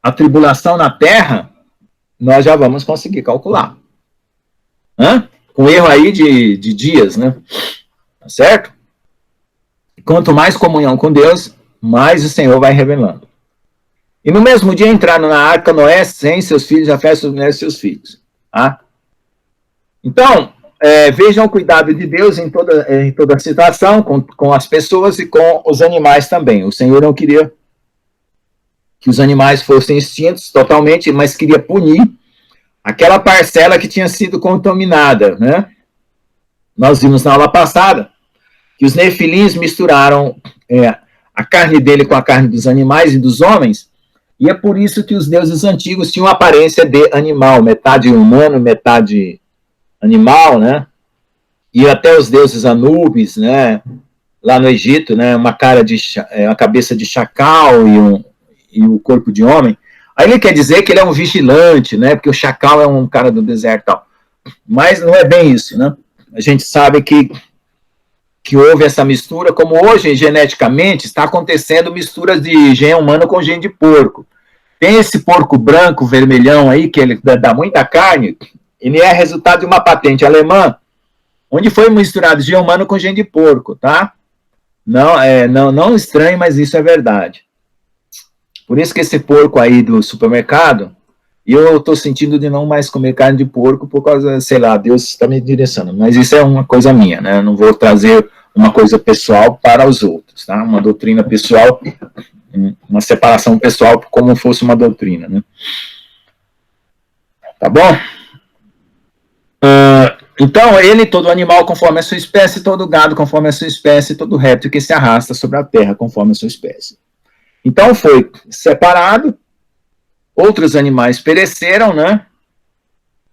B: a tribulação na Terra, nós já vamos conseguir calcular. Com erro aí de dias, né? Tá certo? Quanto mais comunhão com Deus, mais o Senhor vai revelando. E no mesmo dia entraram na arca Noé, sem seus filhos, Jafé, suas mulheres e seus filhos. Tá? Então, vejam o cuidado de Deus em toda a situação, com as pessoas e com os animais também. O Senhor não queria que os animais fossem extintos totalmente, mas queria punir aquela parcela que tinha sido contaminada, né? Nós vimos na aula passada que os nefilins misturaram a carne dele com a carne dos animais e dos homens, e é por isso que os deuses antigos tinham aparência de animal, metade humano, metade animal, né? E até os deuses Anubis, né? Lá no Egito, né? Uma cabeça de chacal e o corpo de homem. Aí ele quer dizer que ele é um vigilante, né? Porque o chacal é um cara do deserto, tal. Mas não é bem isso, né? A gente sabe que houve essa mistura, como hoje geneticamente está acontecendo misturas de gene humano com gene de porco. Tem esse porco branco, vermelhão aí, que ele dá muita carne. Ele é resultado de uma patente alemã, onde foi misturado gene humano com gene de porco, tá? Não estranho, mas isso é verdade. Por isso que esse porco aí do supermercado, eu estou sentindo de não mais comer carne de porco, por causa, sei lá, Deus está me direcionando. Mas isso é uma coisa minha, né? Eu não vou trazer uma coisa pessoal para os outros, tá? Uma doutrina pessoal, uma separação pessoal como fosse uma doutrina, né? Tá bom? Então, todo animal conforme a sua espécie, todo gado conforme a sua espécie, todo réptil que se arrasta sobre a terra conforme a sua espécie. Então, foi separado, outros animais pereceram, né?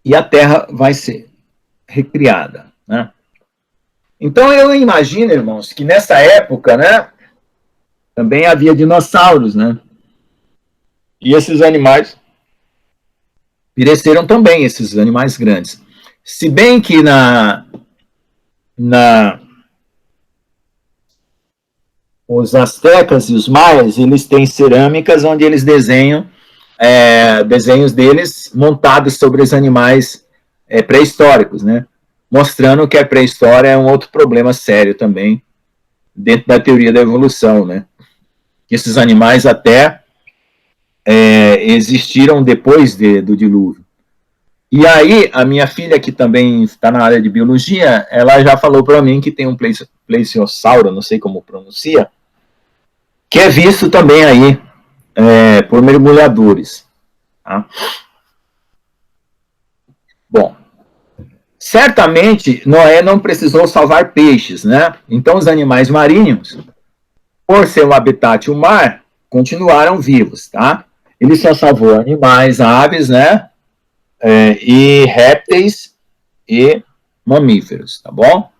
B: E a terra vai ser recriada, né? Então, eu imagino, irmãos, que nessa época, né, também havia dinossauros, né? E esses animais pereceram também, esses animais grandes. Se bem que os astecas e os maias, eles têm cerâmicas onde eles desenham desenhos deles montados sobre os animais pré-históricos, né? Mostrando que a pré-história é um outro problema sério também dentro da teoria da evolução, né? Esses animais até existiram depois do dilúvio. E aí, a minha filha, que também está na área de biologia, ela já falou para mim que tem um plesiosauro, não sei como pronuncia, que é visto também aí por mergulhadores. Tá? Bom, certamente Noé não precisou salvar peixes, né? Então os animais marinhos, por ser um habitat o mar, continuaram vivos, tá? Ele só salvou animais, aves, né? E répteis e mamíferos, tá bom?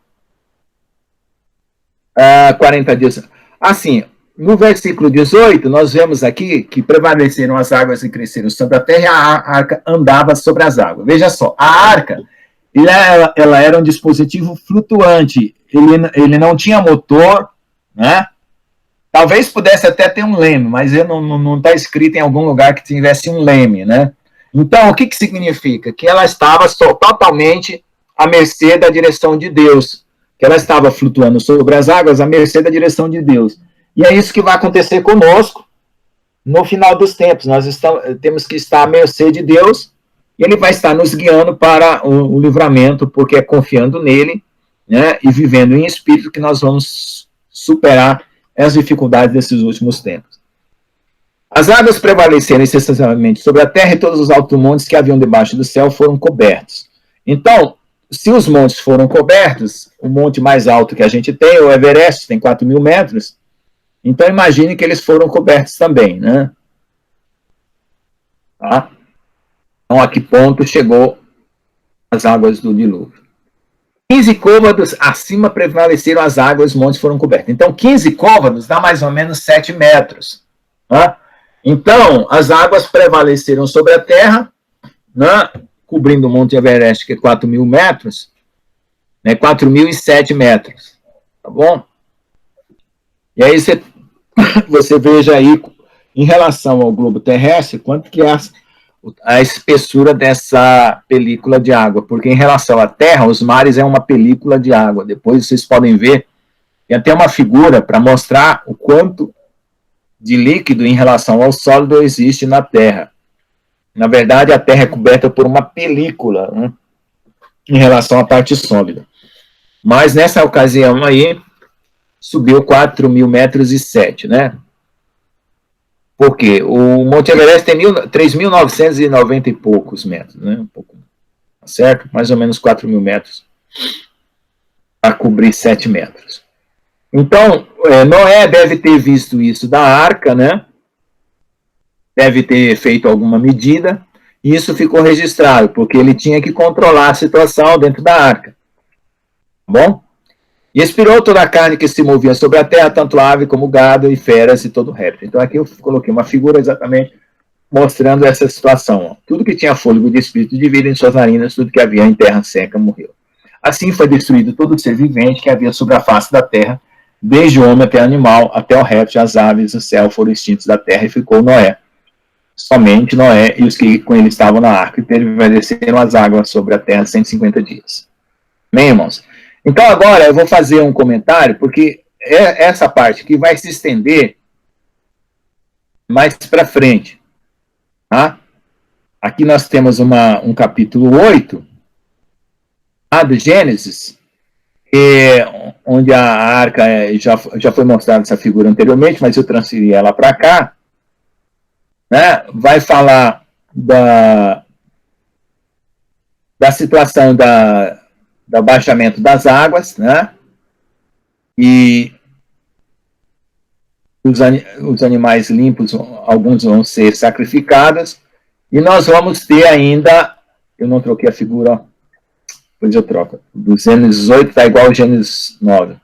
B: 40 dias. Assim, no versículo 18, nós vemos aqui que prevaleceram as águas e cresceram sobre a terra e a arca andava sobre as águas. Veja só, a arca, ela era um dispositivo flutuante, ele não tinha motor, né? Talvez pudesse até ter um leme, mas não está escrito em algum lugar que tivesse um leme, né? Então, o que significa? Que ela estava totalmente à mercê da direção de Deus, que ela estava flutuando sobre as águas à mercê da direção de Deus. E é isso que vai acontecer conosco no final dos tempos. Nós temos que estar à mercê de Deus e Ele vai estar nos guiando para o livramento, porque é confiando nele, né, e vivendo em espírito que nós vamos superar as dificuldades desses últimos tempos. As águas prevaleceram excessivamente sobre a terra e todos os altos montes que haviam debaixo do céu foram cobertos. Então, se os montes foram cobertos, o monte mais alto que a gente tem, o Everest, tem 4.000 metros, então imagine que eles foram cobertos também, né? Tá? Então, a que ponto chegou as águas do dilúvio? 15 côvados acima prevaleceram as águas, os montes foram cobertos. Então, 15 côvados dá mais ou menos 7 metros. Tá? Então, as águas prevaleceram sobre a terra, né, cobrindo o Monte Everest, que é 4.000 metros, né, 4.007 metros, tá bom? E aí você veja aí, em relação ao globo terrestre, quanto que é a espessura dessa película de água, porque em relação à Terra, os mares é uma película de água. Depois vocês podem ver, tem até uma figura para mostrar o quanto de líquido em relação ao sólido existe na Terra. Na verdade, a Terra é coberta por uma película, né? em relação à parte sólida. Mas nessa ocasião aí, subiu 4.000 metros e 7, né? Porque o Monte Everest tem 3.990 e poucos metros, né? Um pouco, certo? Mais ou menos 4.000 metros para cobrir 7 metros. Então, Noé deve ter visto isso da arca, né? Deve ter feito alguma medida, e isso ficou registrado, porque ele tinha que controlar a situação dentro da arca. Tá bom? E expirou toda a carne que se movia sobre a terra, tanto ave como gado e feras e todo réptil. Então aqui eu coloquei uma figura exatamente mostrando essa situação. Ó. Tudo que tinha fôlego de espírito de vida em suas narinas, tudo que havia em terra seca morreu. Assim foi destruído todo ser vivente que havia sobre a face da terra, desde o homem até o animal, até o réptil, as aves, o céu foram extintos da terra, e ficou Noé. Somente Noé e os que com ele estavam na arca, e prevaleceram as águas sobre a terra 150 dias. Bem, irmãos? Então agora eu vou fazer um comentário, porque é essa parte que vai se estender mais para frente. Tá? Aqui nós temos um capítulo 8, do Gênesis, onde a arca já foi mostrada essa figura anteriormente, mas eu transferi ela para cá. Né? Vai falar da situação do abaixamento das águas, né? E os animais limpos, alguns vão ser sacrificados, e nós vamos ter ainda, eu não troquei a figura, ó, depois eu troco, do Gênesis 8 está igual ao Gênesis 9.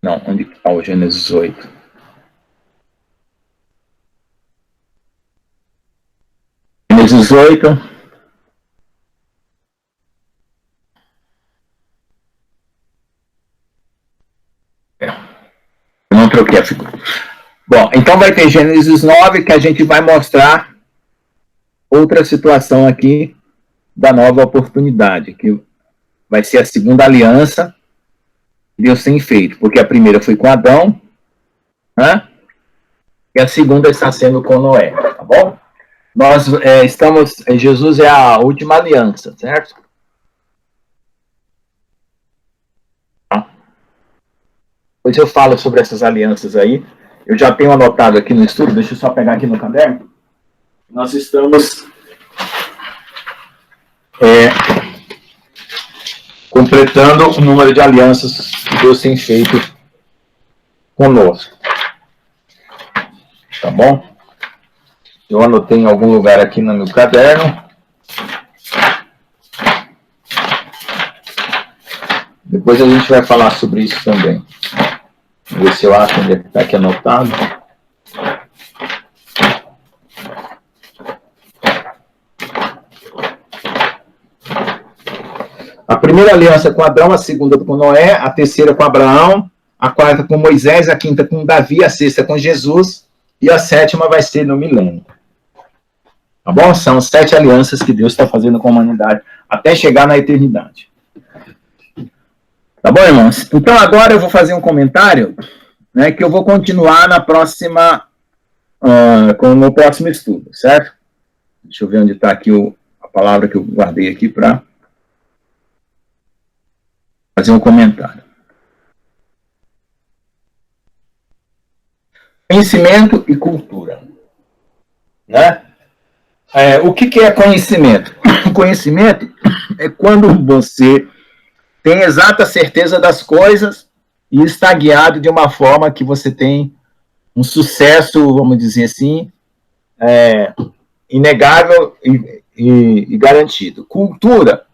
B: Não, onde está o Gênesis 8? Gênesis 8. Eu não troquei a figura. Bom, então vai ter Gênesis 9, que a gente vai mostrar outra situação aqui da nova oportunidade, que vai ser a segunda aliança que Deus tem feito, porque a primeira foi com Adão, né? E a segunda está sendo com Noé, tá bom? Nós Jesus é a última aliança, certo? Depois eu falo sobre essas alianças aí. Eu já tenho anotado aqui no estudo, deixa eu só pegar aqui no caderno. Nós estamos completando o número de alianças que Deus tem feito conosco. Tá bom? Eu anotei em algum lugar aqui no meu caderno. Depois a gente vai falar sobre isso também. Vou ver se eu acho onde está aqui anotado. A primeira aliança com Adão, a segunda com Noé, a terceira com Abraão, a quarta com Moisés, a quinta com Davi, a sexta com Jesus, e a sétima vai ser no milênio. Tá bom? São 7 alianças que Deus está fazendo com a humanidade até chegar na eternidade. Tá bom, irmãos? Então agora eu vou fazer um comentário, né, que eu vou continuar no próximo estudo, certo? Deixa eu ver onde está aqui a palavra que eu guardei aqui para fazer um comentário. Conhecimento e cultura. Né? O que é conhecimento? Conhecimento é quando você tem exata certeza das coisas e está guiado de uma forma que você tem um sucesso, vamos dizer assim, inegável e garantido. Cultura.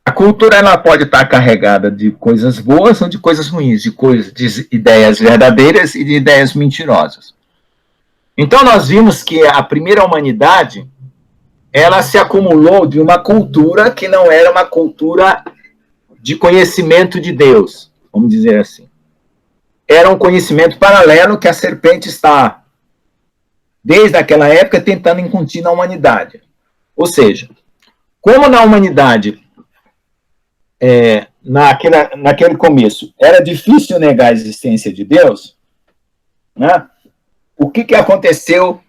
B: A cultura ela pode estar carregada de coisas boas ou de coisas ruins, de ideias verdadeiras e de ideias mentirosas. Então nós vimos que a primeira humanidade ela se acumulou de uma cultura que não era uma cultura de conhecimento de Deus, vamos dizer assim. Era um conhecimento paralelo que a serpente está, desde aquela época, tentando incutir na humanidade. Ou seja, como na humanidade, naquele começo, era difícil negar a existência de Deus, né? O que aconteceu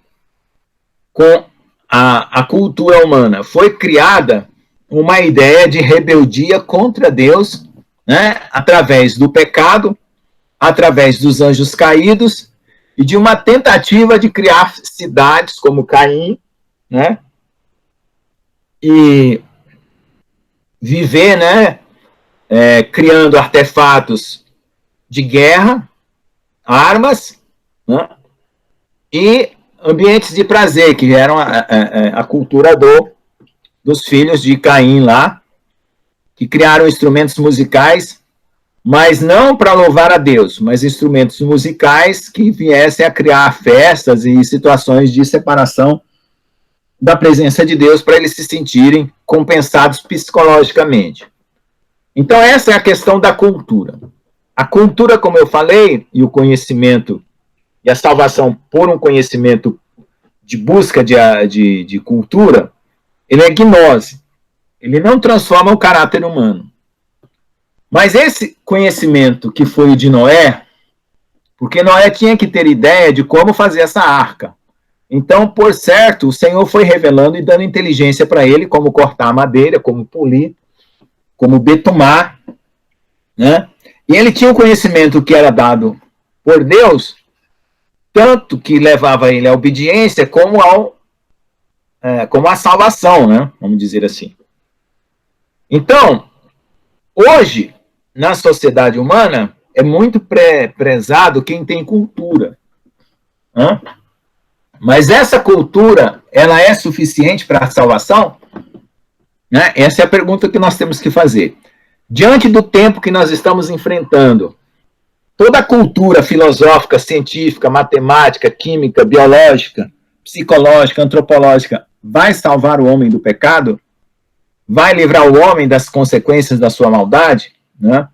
B: com a cultura humana, foi criada uma ideia de rebeldia contra Deus, né, através do pecado, através dos anjos caídos, e de uma tentativa de criar cidades como Caim, né, e viver, né, criando artefatos de guerra, armas, né, e ambientes de prazer, que eram a cultura dos filhos de Caim lá, que criaram instrumentos musicais, mas não para louvar a Deus, mas instrumentos musicais que viessem a criar festas e situações de separação da presença de Deus para eles se sentirem compensados psicologicamente. Então essa é a questão da cultura. A cultura, como eu falei, e o conhecimento, e a salvação por um conhecimento de busca de cultura, ele é gnose. Ele não transforma o caráter humano. Mas esse conhecimento que foi o de Noé, porque Noé tinha que ter ideia de como fazer essa arca. Então, por certo, o Senhor foi revelando e dando inteligência para ele, como cortar a madeira, como polir, como betumar, né? E ele tinha um conhecimento que era dado por Deus, tanto que levava ele à obediência, como à salvação, né? Vamos dizer assim. Então, hoje, na sociedade humana, é muito prezado quem tem cultura. Né? Mas essa cultura, ela é suficiente para a salvação? Né? Essa é a pergunta que nós temos que fazer. Diante do tempo que nós estamos enfrentando, toda a cultura filosófica, científica, matemática, química, biológica, psicológica, antropológica, vai salvar o homem do pecado? Vai livrar o homem das consequências da sua maldade? Né?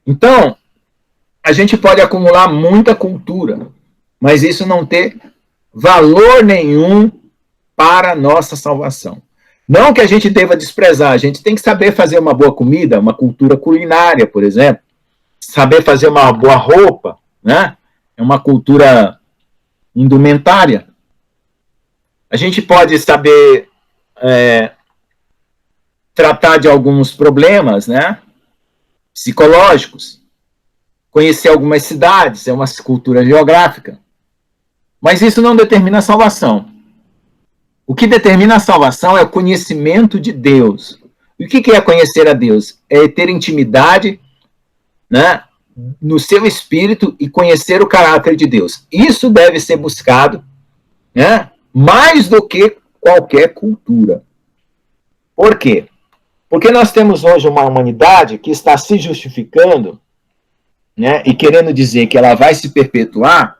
B: Então, a gente pode acumular muita cultura, mas isso não ter valor nenhum para a nossa salvação. Não que a gente deva desprezar, a gente tem que saber fazer uma boa comida, uma cultura culinária, por exemplo, saber fazer uma boa roupa, né? É uma cultura indumentária. A gente pode saber tratar de alguns problemas, né, psicológicos, conhecer algumas cidades, é uma cultura geográfica. Mas isso não determina a salvação. O que determina a salvação é o conhecimento de Deus. E o que é conhecer a Deus? É ter intimidade, né, no seu espírito e conhecer o caráter de Deus. Isso deve ser buscado, né, mais do que qualquer cultura. Por quê? Porque nós temos hoje uma humanidade que está se justificando, né, e querendo dizer que ela vai se perpetuar,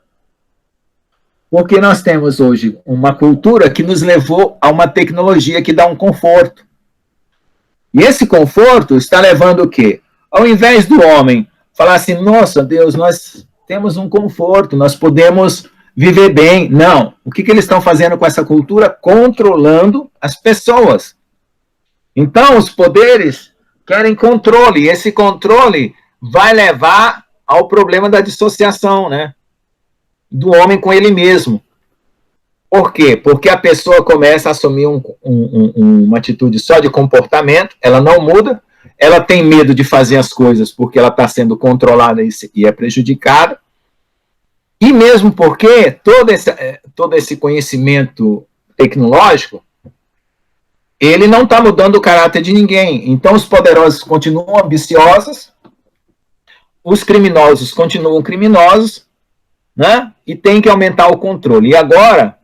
B: porque nós temos hoje uma cultura que nos levou a uma tecnologia que dá um conforto. E esse conforto está levando o quê? Ao invés do homem falar assim, nossa, Deus, nós temos um conforto, nós podemos viver bem. Não. O que eles estão fazendo com essa cultura? Controlando as pessoas. Então, os poderes querem controle, e esse controle vai levar ao problema da dissociação, né, do homem com ele mesmo. Por quê? Porque a pessoa começa a assumir uma atitude só de comportamento, ela não muda, ela tem medo de fazer as coisas porque ela está sendo controlada e é prejudicada, e mesmo porque todo esse conhecimento tecnológico, ele não está mudando o caráter de ninguém. Então, os poderosos continuam ambiciosos, os criminosos continuam criminosos, né? E tem que aumentar o controle. E agora,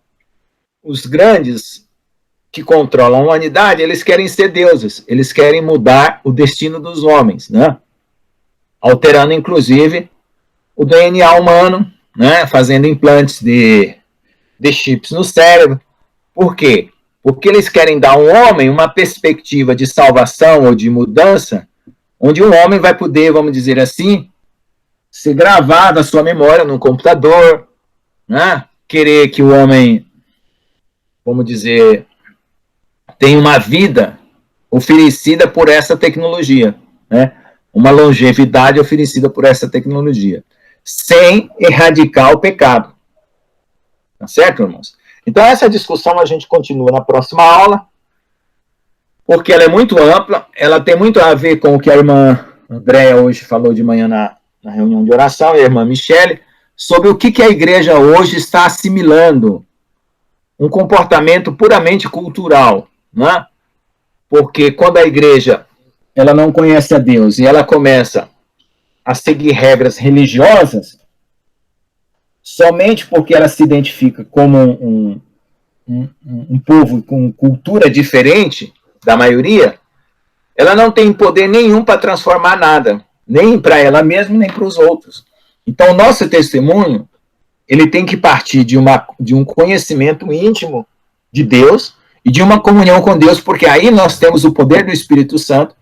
B: os grandes que controlam a humanidade, eles querem ser deuses, eles querem mudar o destino dos homens, né? Alterando, inclusive, o DNA humano, né? Fazendo implantes de chips no cérebro. Por quê? Porque eles querem dar ao homem uma perspectiva de salvação ou de mudança, onde o homem vai poder, vamos dizer assim, ser gravado a sua memória no computador, né? Querer que o homem, vamos dizer, tenha uma vida oferecida por essa tecnologia, né? Uma longevidade oferecida por essa tecnologia, sem erradicar o pecado. Tá certo, irmãos? Então, essa discussão a gente continua na próxima aula, porque ela é muito ampla, ela tem muito a ver com o que a irmã Andréa hoje falou de manhã na reunião de oração, e a irmã Michele, sobre o que a igreja hoje está assimilando, um comportamento puramente cultural, né? Porque quando a igreja ela não conhece a Deus e ela começa a seguir regras religiosas, somente porque ela se identifica como um povo com cultura diferente da maioria, ela não tem poder nenhum para transformar nada, nem para ela mesma, nem para os outros. Então, o nosso testemunho, ele tem que partir de um conhecimento íntimo de Deus e de uma comunhão com Deus, porque aí nós temos o poder do Espírito Santo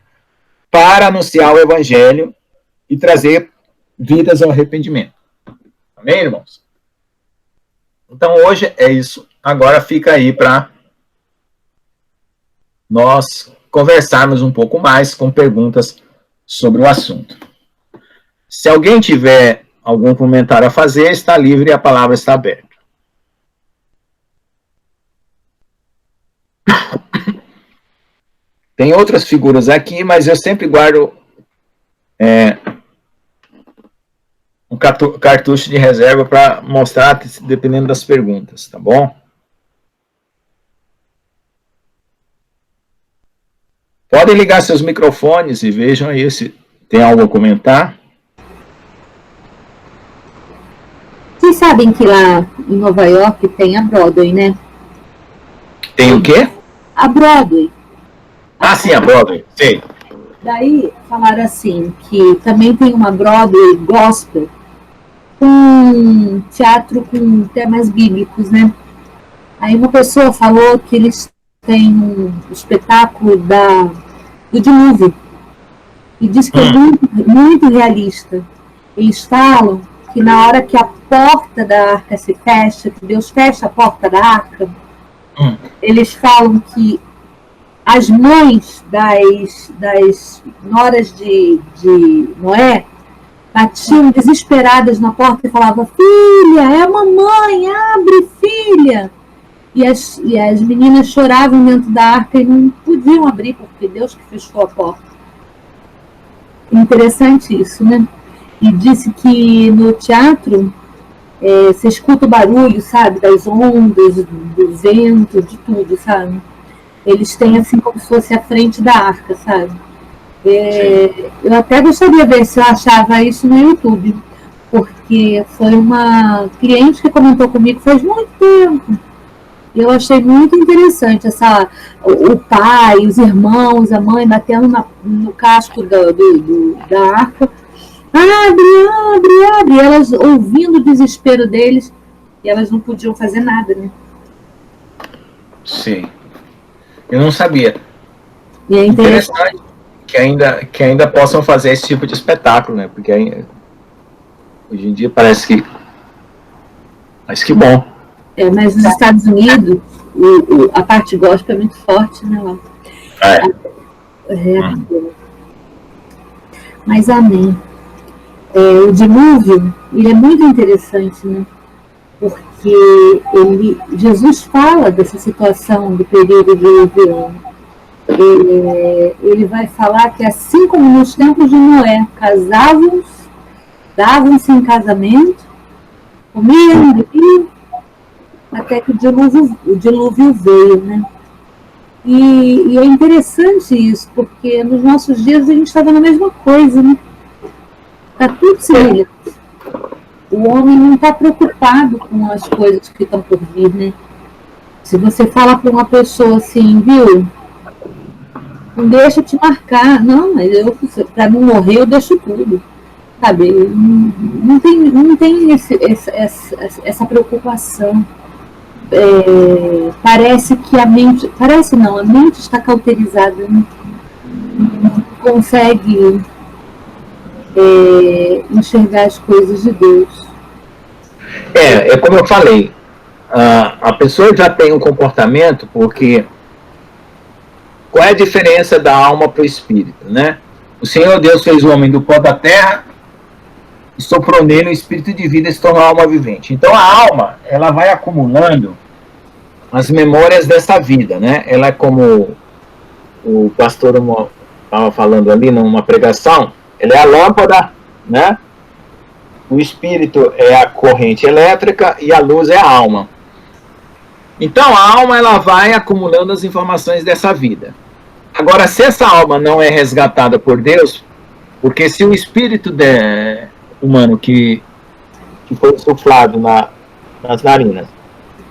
B: para anunciar o Evangelho e trazer vidas ao arrependimento. Amém, irmãos? Então, hoje é isso. Agora fica aí para nós conversarmos um pouco mais com perguntas sobre o assunto. Se alguém tiver algum comentário a fazer, está livre e a palavra está aberta. Tem outras figuras aqui, mas eu sempre guardo um cartucho de reserva para mostrar, dependendo das perguntas, tá bom? Podem ligar seus microfones e vejam aí se tem algo a comentar.
A: Vocês sabem que lá em Nova York tem a Broadway, né?
B: Tem o quê?
A: A Broadway.
B: Ah, sim, a Broadway, sei.
A: Daí falaram assim, que também tem uma Broadway gospel com teatro com temas bíblicos, né? Aí uma pessoa falou que eles têm um espetáculo do dilúvio e diz que é muito, muito realista. Eles falam que na hora que a porta da arca se fecha, que Deus fecha a porta da arca, eles falam que as mães das noras de Noé batiam desesperadas na porta e falavam: filha, é a mamãe, abre, filha. E as meninas choravam dentro da arca e não podiam abrir, porque Deus que fechou a porta. Interessante isso, né? E disse que no teatro você escuta o barulho, sabe? Das ondas, do vento, de tudo, sabe? Eles têm assim como se fosse a frente da arca, sabe? Eu até gostaria de ver se eu achava isso no YouTube, porque foi uma cliente que comentou comigo faz muito tempo. E eu achei muito interessante o pai, os irmãos, a mãe batendo no casco da arca. Abre, abre. E elas ouvindo o desespero deles, e elas não podiam fazer nada, né?
B: Sim. Eu não sabia.
A: E é interessante
B: que ainda possam fazer esse tipo de espetáculo, né? Porque hoje em dia parece que... Mas que bom.
A: Mas nos Estados Unidos, a parte gospel é muito forte, né? Lá. Mas amém. O dilúvio, ele é muito interessante, né? Porque Jesus fala dessa situação do período diluviano. Ele vai falar que assim como nos tempos de Noé, casavam-se, davam-se em casamento, comiam, bebiam, até que o dilúvio veio, né? E é interessante isso, porque nos nossos dias a gente está vendo a mesma coisa, né? Está tudo semelhante. O homem não está preocupado com as coisas que estão por vir, né? Se você fala para uma pessoa assim, viu? Não deixa te marcar. Não, mas para não morrer eu deixo tudo. Sabe? Não tem essa preocupação. Parece que a mente... Parece não, a mente está cauterizada. Né? Não consegue enxergar as coisas de Deus.
B: É como eu falei, a pessoa já tem um comportamento, porque qual é a diferença da alma para o espírito, né? O Senhor Deus fez o homem do pó da terra e soprou nele o espírito de vida e se tornou alma vivente. Então a alma, ela vai acumulando as memórias dessa vida, né? Ela é como o pastor estava falando ali numa pregação, ela é a lâmpada, né? O espírito é a corrente elétrica e a luz é a alma. Então a alma ela vai acumulando as informações dessa vida. Agora, se essa alma não é resgatada por Deus, porque se o espírito humano que foi insuflado nas narinas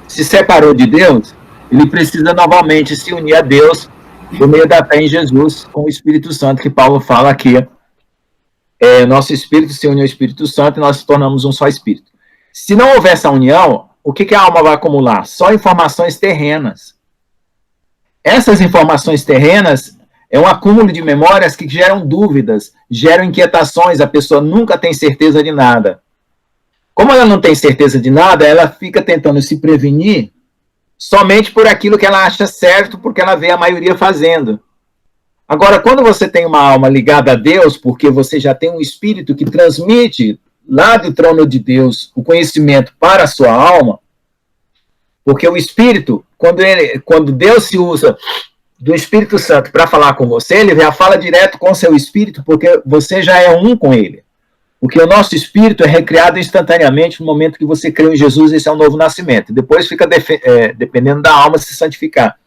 B: se separou de Deus, ele precisa novamente se unir a Deus por meio da fé em Jesus, com o Espírito Santo, que Paulo fala aqui. Nosso espírito se une ao Espírito Santo e nós nos tornamos um só espírito. Se não houver essa união, o que a alma vai acumular? Só informações terrenas. Essas informações terrenas é um acúmulo de memórias que geram dúvidas, geram inquietações, a pessoa nunca tem certeza de nada. Como ela não tem certeza de nada, ela fica tentando se prevenir somente por aquilo que ela acha certo, porque ela vê a maioria fazendo. Agora, quando você tem uma alma ligada a Deus, porque você já tem um espírito que transmite lá do trono de Deus o conhecimento para a sua alma, porque o espírito, quando Deus se usa do Espírito Santo para falar com você, ele já fala direto com o seu espírito, porque você já é um com ele. Porque o nosso espírito é recriado instantaneamente no momento que você crê em Jesus, esse é um novo nascimento. Depois fica dependendo da alma se santificar.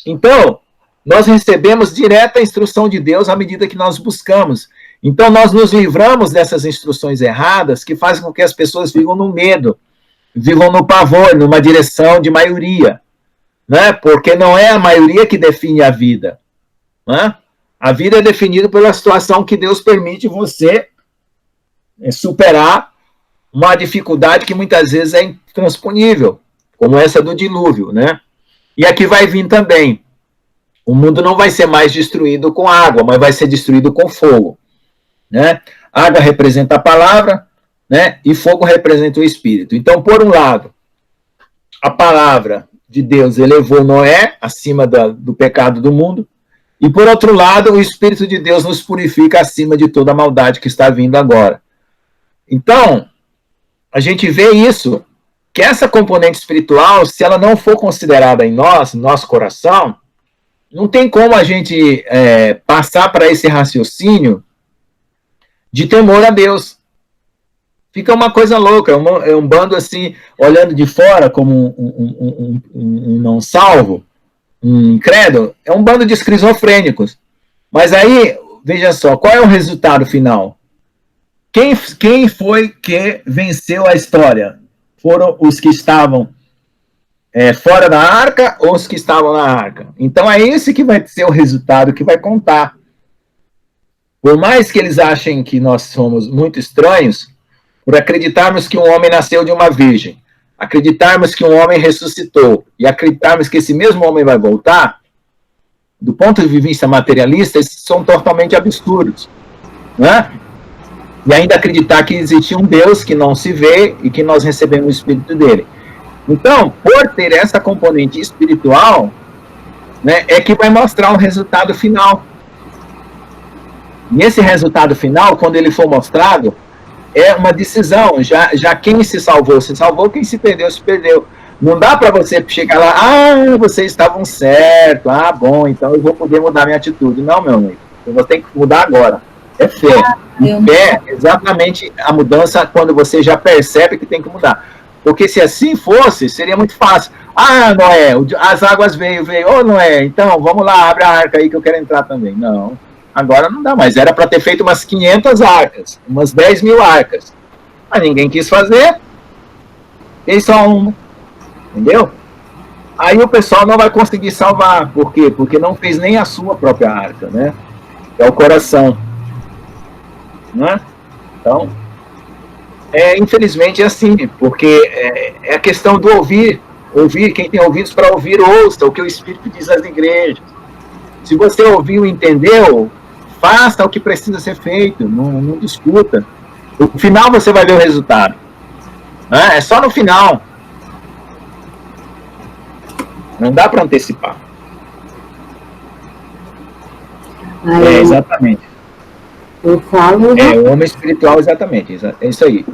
B: Então, nós recebemos direta a instrução de Deus à medida que nós buscamos. Então, nós nos livramos dessas instruções erradas que fazem com que as pessoas vivam no medo, vivam no pavor, numa direção de maioria. Né? Porque não é a maioria que define a vida. Né? A vida é definida pela situação que Deus permite você superar uma dificuldade que muitas vezes é intransponível, como essa do dilúvio, né? E aqui vai vir também, o mundo não vai ser mais destruído com água, mas vai ser destruído com fogo, né? Água representa a palavra, né? E fogo representa o espírito. Então, por um lado, a palavra de Deus elevou Noé acima do pecado do mundo, e por outro lado, o Espírito de Deus nos purifica acima de toda a maldade que está vindo agora. Então, a gente vê isso, que essa componente espiritual, se ela não for considerada em nós, no nosso coração, não tem como a gente passar para esse raciocínio de temor a Deus. Fica uma coisa louca, é um bando assim, olhando de fora como um não salvo, um incrédulo, é um bando de esquizofrênicos. Mas aí, veja só, qual é o resultado final? Quem foi que venceu a história? Foram os que estavam fora da arca ou os que estavam na arca? Então é esse que vai ser o resultado que vai contar. Por mais que eles achem que nós somos muito estranhos, por acreditarmos que um homem nasceu de uma virgem, acreditarmos que um homem ressuscitou e acreditarmos que esse mesmo homem vai voltar, do ponto de vista materialista, esses são totalmente absurdos. Né? E ainda acreditar que existe um Deus que não se vê e que nós recebemos o Espírito dele. Então, por ter essa componente espiritual, né, é que vai mostrar o resultado final. E esse resultado final, quando ele for mostrado, é uma decisão. Já quem se salvou, quem se perdeu. Não dá para você chegar lá, vocês estavam certos, bom, então eu vou poder mudar minha atitude. Não, meu amigo, você tem que mudar agora. É fé. Fé é exatamente a mudança quando você já percebe que tem que mudar. Porque se assim fosse, seria muito fácil. Noé, as águas veio. Noé, então vamos lá, abre a arca aí que eu quero entrar também. Não, agora não dá mais. Era para ter feito umas 500 arcas, umas 10 mil arcas. Mas ninguém quis fazer. Fez só uma. Entendeu? Aí o pessoal não vai conseguir salvar. Por quê? Porque não fez nem a sua própria arca, né? É o coração. Né? Então, infelizmente é assim, porque é a questão do ouvir, quem tem ouvidos para ouvir, ouça o que o Espírito diz às igrejas. Se você ouviu e entendeu, faça o que precisa ser feito, não discuta. No final você vai ver o resultado. Né? É só no final. Não dá para antecipar. Exatamente.
A: Eu falo...
B: o homem espiritual, exatamente. É isso aí.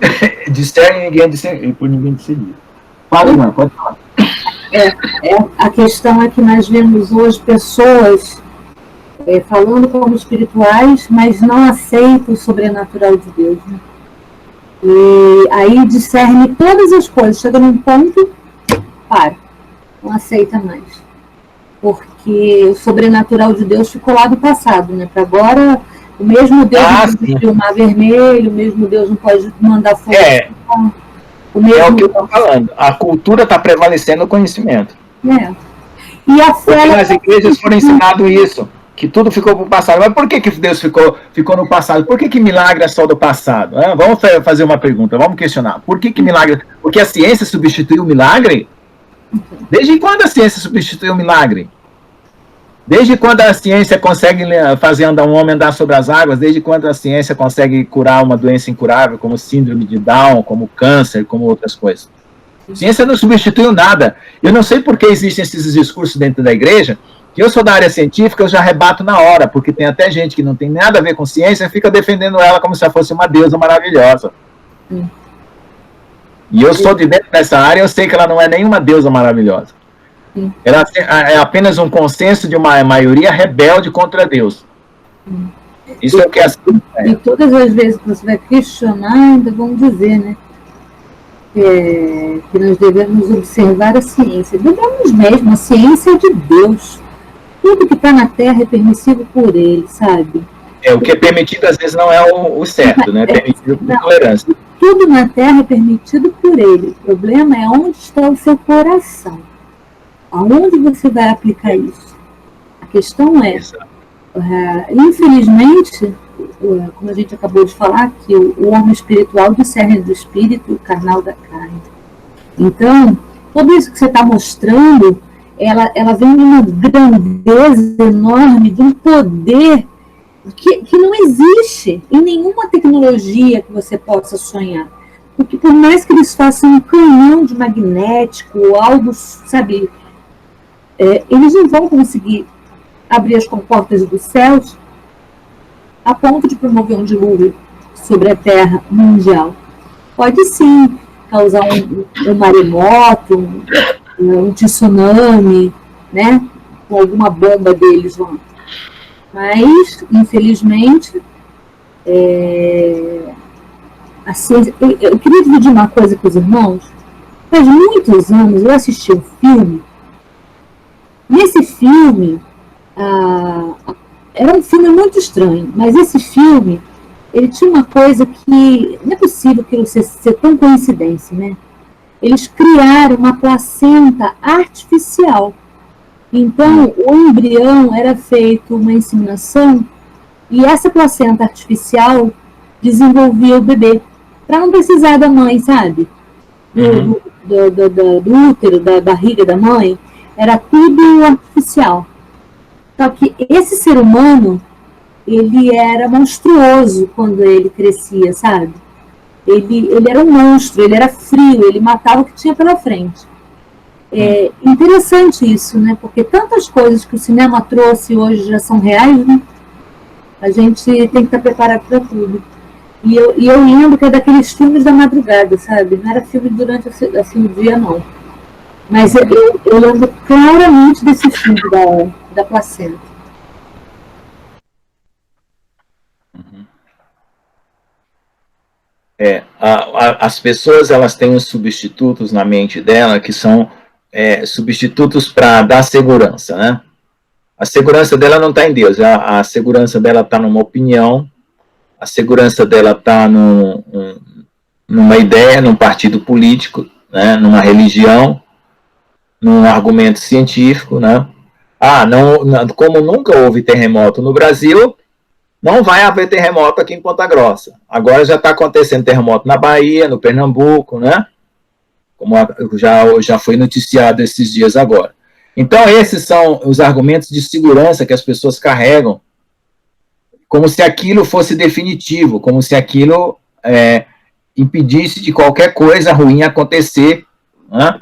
B: Discerne ninguém discernir, por ninguém discernir. Fala, irmã, pode falar.
A: A questão é que nós vemos hoje pessoas falando como espirituais, mas não aceitam o sobrenatural de Deus, né? E aí discerne todas as coisas, chega num ponto, não aceita mais. Porque o sobrenatural de Deus ficou lá do passado, né? Para agora, o mesmo Deus não pode destruir o mar vermelho, o mesmo Deus não pode mandar fogo.
B: O mesmo... É o que eu estou falando. A cultura está prevalecendo o conhecimento.
A: E a fé...
B: Porque nas igrejas foram ensinado isso, que tudo ficou para o passado. Mas por que Deus ficou no passado? Por que milagre é só do passado? Vamos fazer uma pergunta, vamos questionar. Por que milagre? Porque a ciência substituiu o milagre? Desde quando a ciência substituiu o milagre? Desde quando a ciência consegue fazer um homem andar sobre as águas? Desde quando a ciência consegue curar uma doença incurável, como síndrome de Down, como câncer, como outras coisas? A ciência não substituiu nada. Eu não sei por que existem esses discursos dentro da igreja, que eu sou da área científica, eu já rebato na hora, porque tem até gente que não tem nada a ver com ciência e fica defendendo ela como se ela fosse uma deusa maravilhosa. E eu sou de dentro dessa área, eu sei que ela não é nenhuma deusa maravilhosa. Ela é apenas um consenso de uma maioria rebelde contra Deus. Isso é o que
A: E todas as vezes que você vai questionar, ainda vão dizer, né? Que nós devemos observar a ciência. Devemos mesmo, a ciência é de Deus. Tudo que está na Terra é permissível por Ele, sabe?
B: O que é permitido às vezes não é o certo, né? É permitido por tolerância.
A: Tudo na Terra é permitido por Ele. O problema é onde está o seu coração. Aonde você vai aplicar isso? A questão é, infelizmente, como a gente acabou de falar, que o homem espiritual discerne do espírito, o carnal da carne. Então, tudo isso que você está mostrando, ela vem de uma grandeza enorme, de um poder que não existe em nenhuma tecnologia que você possa sonhar. Porque por mais que eles façam um canhão de magnético ou algo, sabe, eles não vão conseguir abrir as comportas dos céus a ponto de promover um dilúvio sobre a Terra mundial. Pode sim causar um maremoto, um tsunami, né, com alguma bomba deles lá. Mas, infelizmente, assim, eu queria dividir uma coisa com os irmãos. Faz muitos anos eu assisti um filme. Nesse filme, era um filme muito estranho, mas esse filme, ele tinha uma coisa que não é possível que ser tão coincidência, né? Eles criaram uma placenta artificial. Então, o embrião era feito uma inseminação e essa placenta artificial desenvolvia o bebê, para não precisar da mãe, sabe? Do útero, da barriga da mãe, era tudo artificial. Só que esse ser humano, ele era monstruoso quando ele crescia, sabe? Ele era um monstro, ele era frio, ele matava o que tinha pela frente. É interessante isso, né? Porque tantas coisas que o cinema trouxe hoje já são reais, né? A gente tem que estar preparado para tudo. E eu lembro que é daqueles filmes da madrugada, sabe? Não era filme durante assim, o dia, não. Mas eu lembro claramente desse filme da placenta.
B: As pessoas, elas têm os substitutos na mente dela que são substitutos para dar segurança, né? A segurança dela não está em Deus, a segurança dela está numa opinião, a segurança dela está numa ideia, num partido político, né? Numa religião, num argumento científico, né? Como nunca houve terremoto no Brasil, não vai haver terremoto aqui em Ponta Grossa. Agora já está acontecendo terremoto na Bahia, no Pernambuco, né? Como já foi noticiado esses dias agora. Então, esses são os argumentos de segurança que as pessoas carregam, como se aquilo fosse definitivo, como se aquilo impedisse de qualquer coisa ruim acontecer, né?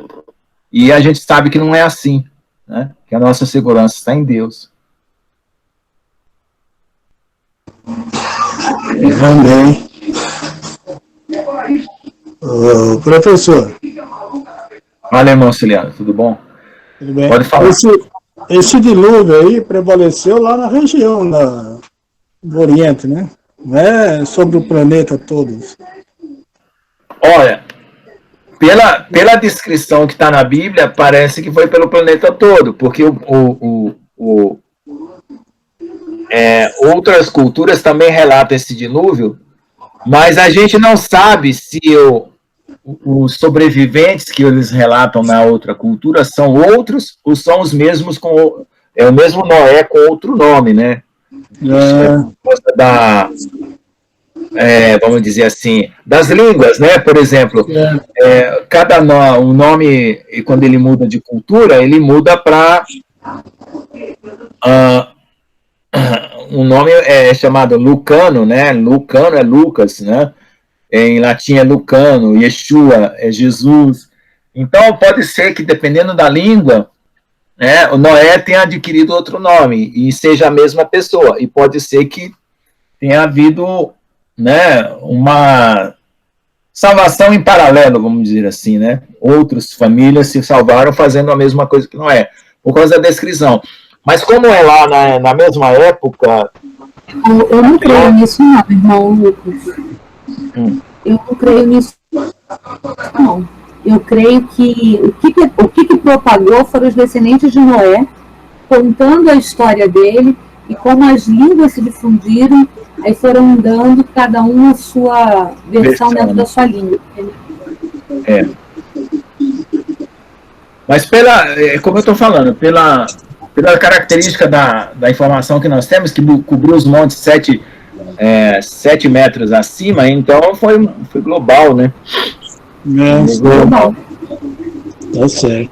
B: E a gente sabe que não é assim, né? Que a nossa segurança está em Deus.
C: Amém. Professor.
B: Olha, irmão Ciliano, tudo bom?
C: Tudo bem.
B: Pode falar.
C: Esse dilúvio aí prevaleceu lá na região do Oriente, né? Não é sobre o planeta todo.
B: Olha, pela descrição que está na Bíblia, parece que foi pelo planeta todo, porque outras culturas também relatam esse dilúvio, mas a gente não sabe se os sobreviventes que eles relatam na outra cultura são outros ou são os mesmos o mesmo Noé com outro nome, né? Vamos dizer assim, das línguas, né? Por exemplo, o nome, quando ele muda de cultura, ele muda para um nome chamado Lucano, né? Lucano é Lucas, né? Em latim é Lucano, Yeshua é Jesus. Então, pode ser que, dependendo da língua, né, o Noé tenha adquirido outro nome e seja a mesma pessoa. E pode ser que tenha havido, né, uma salvação em paralelo, vamos dizer assim, né? Outras famílias se salvaram fazendo a mesma coisa que Noé, por causa da descrição. Mas como é lá na mesma época...
A: Eu não creio nisso não, irmão Lucas. Eu não creio nisso não. Eu creio que o que propagou foram os descendentes de Noé, contando a história dele, e como as línguas se difundiram, aí foram dando cada um a sua versão dentro da sua língua.
B: Mas como eu estou falando, pela característica da informação que nós temos, que cobriu os montes 7 metros acima, então foi global, né?
C: Global. Tá certo.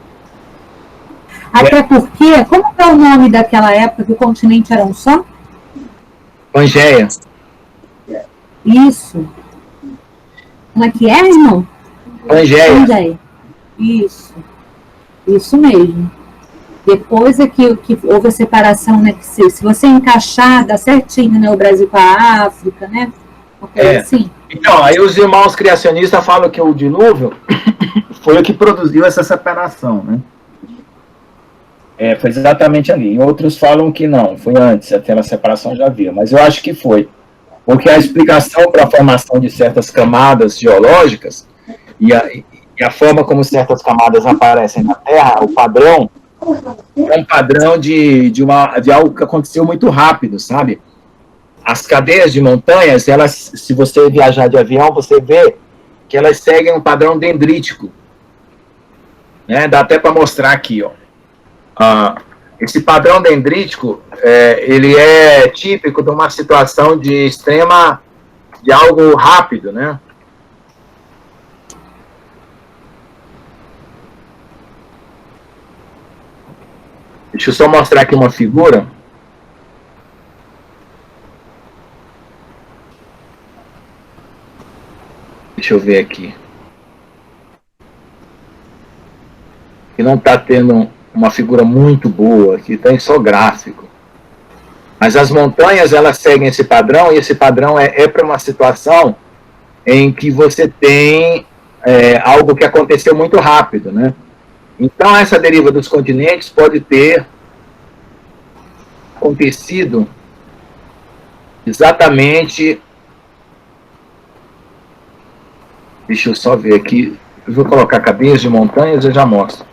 A: Até porque, como é o nome daquela época que o continente era um só?
B: Pangeia.
A: Isso. Como é que é, irmão?
B: Pangeia.
A: Isso mesmo. Depois é que houve a separação, né? Que se você encaixar, dá certinho, né? O Brasil com a África, né? Uma coisa assim.
B: Então, aí os irmãos criacionistas falam que o dilúvio foi o que produziu essa separação, né? Foi exatamente ali. E outros falam que não, foi antes, aquela separação já havia. Mas eu acho que foi. Porque a explicação para a formação de certas camadas geológicas e a forma como certas camadas aparecem na Terra, o padrão, é um padrão de algo que aconteceu muito rápido, sabe? As cadeias de montanhas, elas, se você viajar de avião, você vê que elas seguem um padrão dendrítico. Né? Dá até para mostrar aqui, ó. Esse padrão dendrítico, ele é típico de uma situação de algo rápido, né? Deixa eu só mostrar aqui uma figura. Deixa eu ver aqui. Que não está tendo uma figura muito boa, que tem só gráfico. Mas as montanhas, elas seguem esse padrão, e esse padrão é para uma situação em que você tem algo que aconteceu muito rápido, né? Então, essa deriva dos continentes pode ter acontecido exatamente... Deixa eu só ver aqui. Eu vou colocar cadeias de montanhas e já mostro.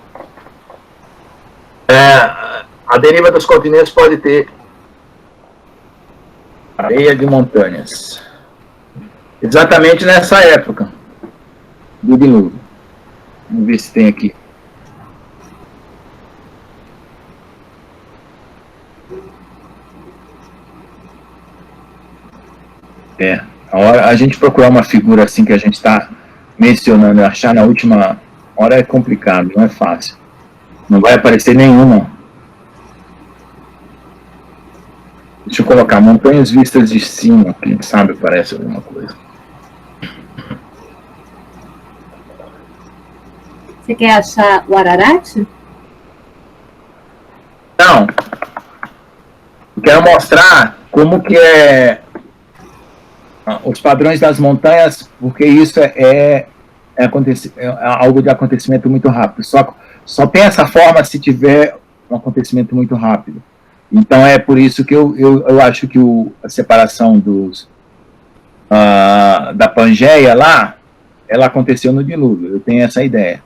B: A deriva dos continentes pode ter areia de montanhas. Exatamente nessa época do dilúvio. Vamos ver se tem aqui. A gente procurar uma figura assim que a gente está mencionando, achar na última hora é complicado, não é fácil. Não vai aparecer nenhuma. Deixa eu colocar montanhas vistas de cima, quem sabe aparece alguma coisa.
A: Você quer achar o Ararat?
B: Não. Eu quero mostrar como que os padrões das montanhas, porque isso é algo de acontecimento muito rápido. Só Só tem essa forma se tiver um acontecimento muito rápido. Então é por isso que eu acho que a separação da Pangeia lá, ela aconteceu no dilúvio. Eu tenho essa ideia.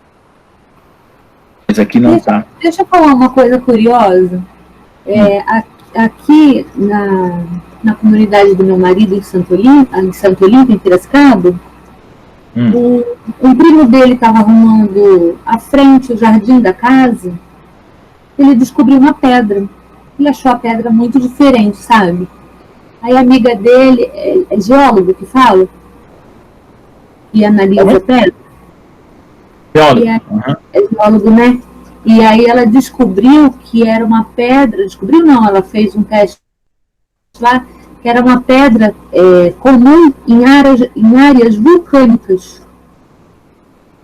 B: Mas aqui não está.
A: Deixa eu falar uma coisa curiosa. Aqui na comunidade do meu marido em Santo Olímpio, em Piracicaba, o primo dele estava arrumando à frente o jardim da casa. Ele descobriu uma pedra. Ele achou a pedra muito diferente, sabe? Aí a amiga dele é geólogo que fala e analisa a pedra.
B: Geólogo.
A: É geólogo, né? E aí ela descobriu que era uma pedra. Descobriu não, ela fez um teste lá, que era uma pedra comum em áreas vulcânicas.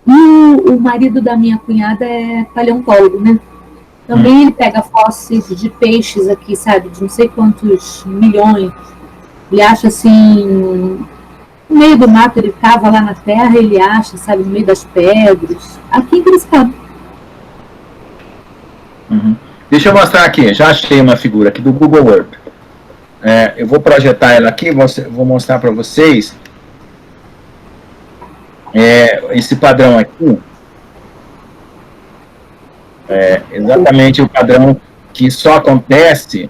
A: E o marido da minha cunhada é paleontólogo, né? Também ele pega fósseis de peixes aqui, sabe? De não sei quantos milhões. Ele acha assim, no meio do mato, ele cava lá na terra, ele acha, sabe, no meio das pedras. Aqui em Piracicaba.
B: Deixa eu mostrar aqui, já achei uma figura aqui do Google Earth. Eu vou projetar ela aqui, vou mostrar para vocês esse padrão aqui. Exatamente o padrão que só acontece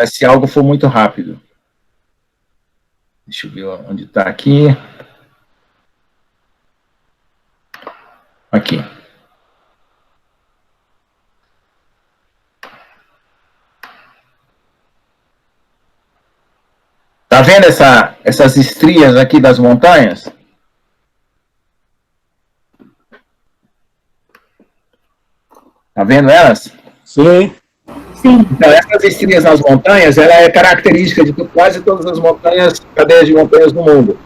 B: se algo for muito rápido. Deixa eu ver onde está aqui. Aqui. Tá vendo essas estrias aqui das montanhas? Tá vendo elas?
C: Sim.
A: Sim.
B: Então, essas estrias nas montanhas, ela é característica de quase todas as montanhas, cadeias de montanhas do mundo.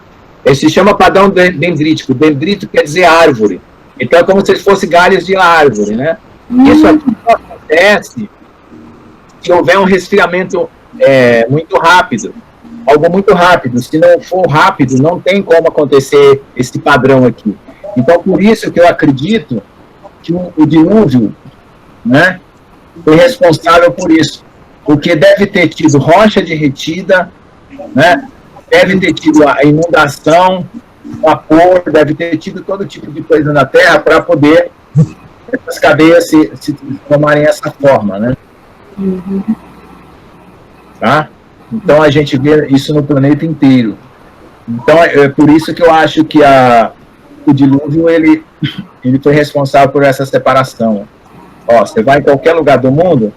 B: Ele se chama padrão dendrítico. Dendrito quer dizer árvore. Então, é como se fosse galhos de árvore, né? Isso aqui só acontece se houver um resfriamento muito rápido. Algo muito rápido. Se não for rápido, não tem como acontecer esse padrão aqui. Então, por isso que eu acredito que o dilúvio, né, foi responsável por isso. Porque deve ter tido rocha derretida, né? Deve ter tido a inundação, vapor, deve ter tido todo tipo de coisa na Terra para poder essas cadeias se tomarem essa forma, né? Tá? Então a gente vê isso no planeta inteiro. Então é por isso que eu acho que o dilúvio ele foi responsável por essa separação. Ó, você vai em qualquer lugar do mundo,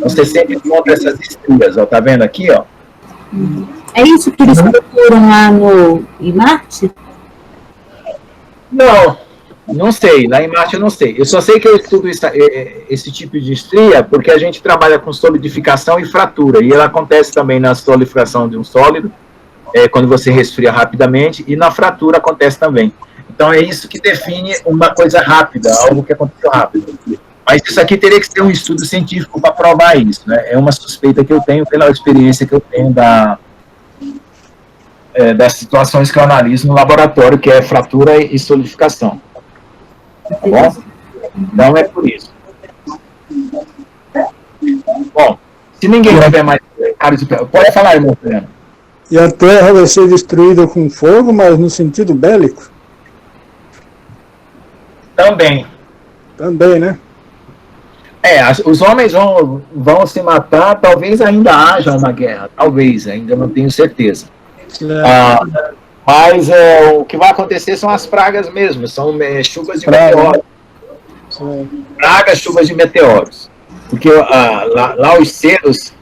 B: você sempre encontra essas estrias, ó, tá vendo aqui, ó?
A: É isso que eles procuram lá em Marte?
B: Não sei. Lá em Marte eu não sei. Eu só sei que eu estudo esse tipo de estria porque a gente trabalha com solidificação e fratura. E ela acontece também na solidificação de um sólido, quando você resfria rapidamente, e na fratura acontece também. Então é isso que define uma coisa rápida, algo que aconteceu rápido. Mas isso aqui teria que ser um estudo científico para provar isso, né? É uma suspeita que eu tenho pela experiência que eu tenho das situações que eu analiso no laboratório, que é fratura e solidificação. Tá bom? Então é por isso. Bom, se ninguém tiver mais... Pode falar, irmão Fernando.
C: E a Terra vai ser destruída com fogo, mas no sentido bélico?
B: Também.
C: Também, né?
B: Os homens vão se matar, talvez ainda haja uma guerra, talvez, ainda não tenho certeza. Mas o que vai acontecer são as pragas mesmo, são chuvas de meteoros. Pragas, chuvas de meteoros. Porque lá os selos,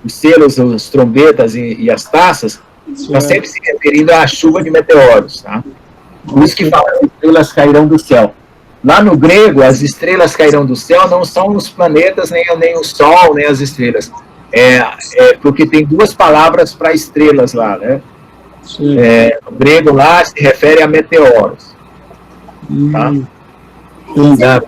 B: os selos, as trombetas e as taças, estão sempre se referindo à chuva de meteoros. Tá? Por isso que fala, as estrelas cairão do céu. Lá no grego, as estrelas cairão do céu não são os planetas, nem o Sol, nem as estrelas. Porque tem duas palavras para estrelas lá, né? O grego lá se refere a meteoros. Tá? Como é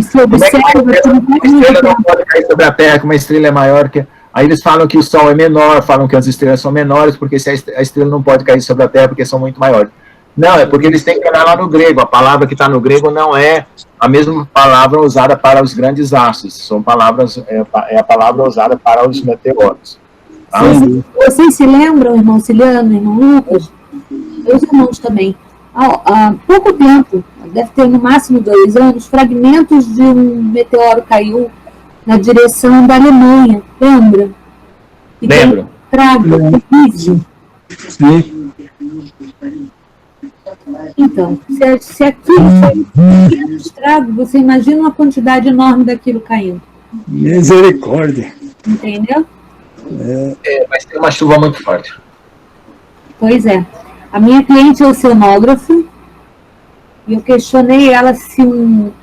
B: que uma estrela não pode cair sobre a Terra, que uma estrela é maior que... Aí eles falam que o Sol é menor, falam que as estrelas são menores, porque se a estrela não pode cair sobre a Terra porque são muito maiores. Não, é porque eles têm que olhar lá no grego. A palavra que está no grego não é a mesma palavra usada para os grandes astros. São palavras, é a palavra usada para os meteoros. Tá?
A: Vocês se lembram, irmão Ciliano, irmão Lucas? Meus irmãos também. Há pouco tempo, deve ter no máximo 2 anos, fragmentos de um meteoro caiu na direção da Alemanha. Lembra? E
B: lembro.
A: Trago,
C: Sim.
A: Então, se aquilo foi um estrago, você imagina uma quantidade enorme daquilo caindo.
C: Misericórdia.
A: Entendeu?
B: Vai ser uma chuva muito forte.
A: Pois é. A minha cliente é oceanógrafa e eu questionei ela se um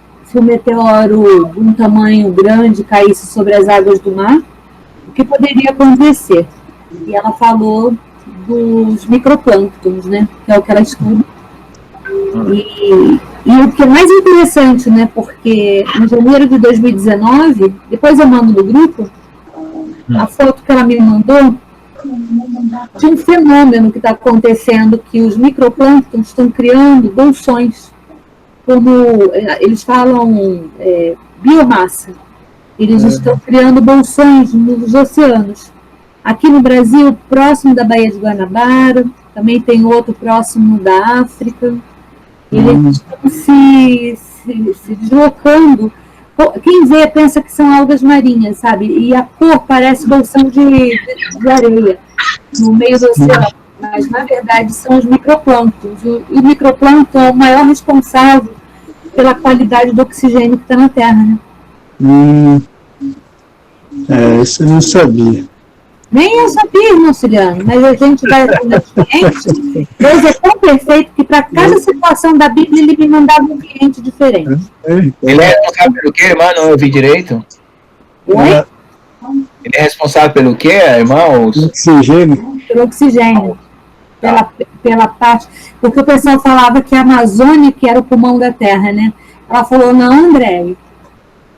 A: meteoro de um tamanho grande caísse sobre as águas do mar, o que poderia acontecer. E ela falou dos microplânctons, né? Que é o que ela estuda. E o que é mais interessante, né? Porque em janeiro de 2019, depois eu mando no grupo, a foto que ela me mandou de um fenômeno que está acontecendo, que os microplânctons estão criando bolsões, como eles falam biomassa. Eles estão criando bolsões nos oceanos. Aqui no Brasil, próximo da Baía de Guanabara, também tem outro próximo da África. Eles estão se deslocando. Quem vê pensa que são algas marinhas, sabe? E a cor parece bolsão de areia no meio do oceano. Mas, na verdade, são os microplânctons. E o microplâncton é o maior responsável pela qualidade do oxigênio que está na Terra, né?
C: Isso eu não sabia.
A: Nem eu sabia, irmão Ciliano, mas a gente vai na cliente. Deus é tão perfeito que para cada situação da Bíblia ele me mandava um cliente diferente.
B: Ele é responsável pelo quê, irmão? Não ouvi direito.
A: Oi?
B: Ele é responsável pelo quê, irmão?
C: Oxigênio.
A: Pelo oxigênio. Pela parte. Porque o pessoal falava que a Amazônia que era o pulmão da Terra, né? Ela falou, não, André.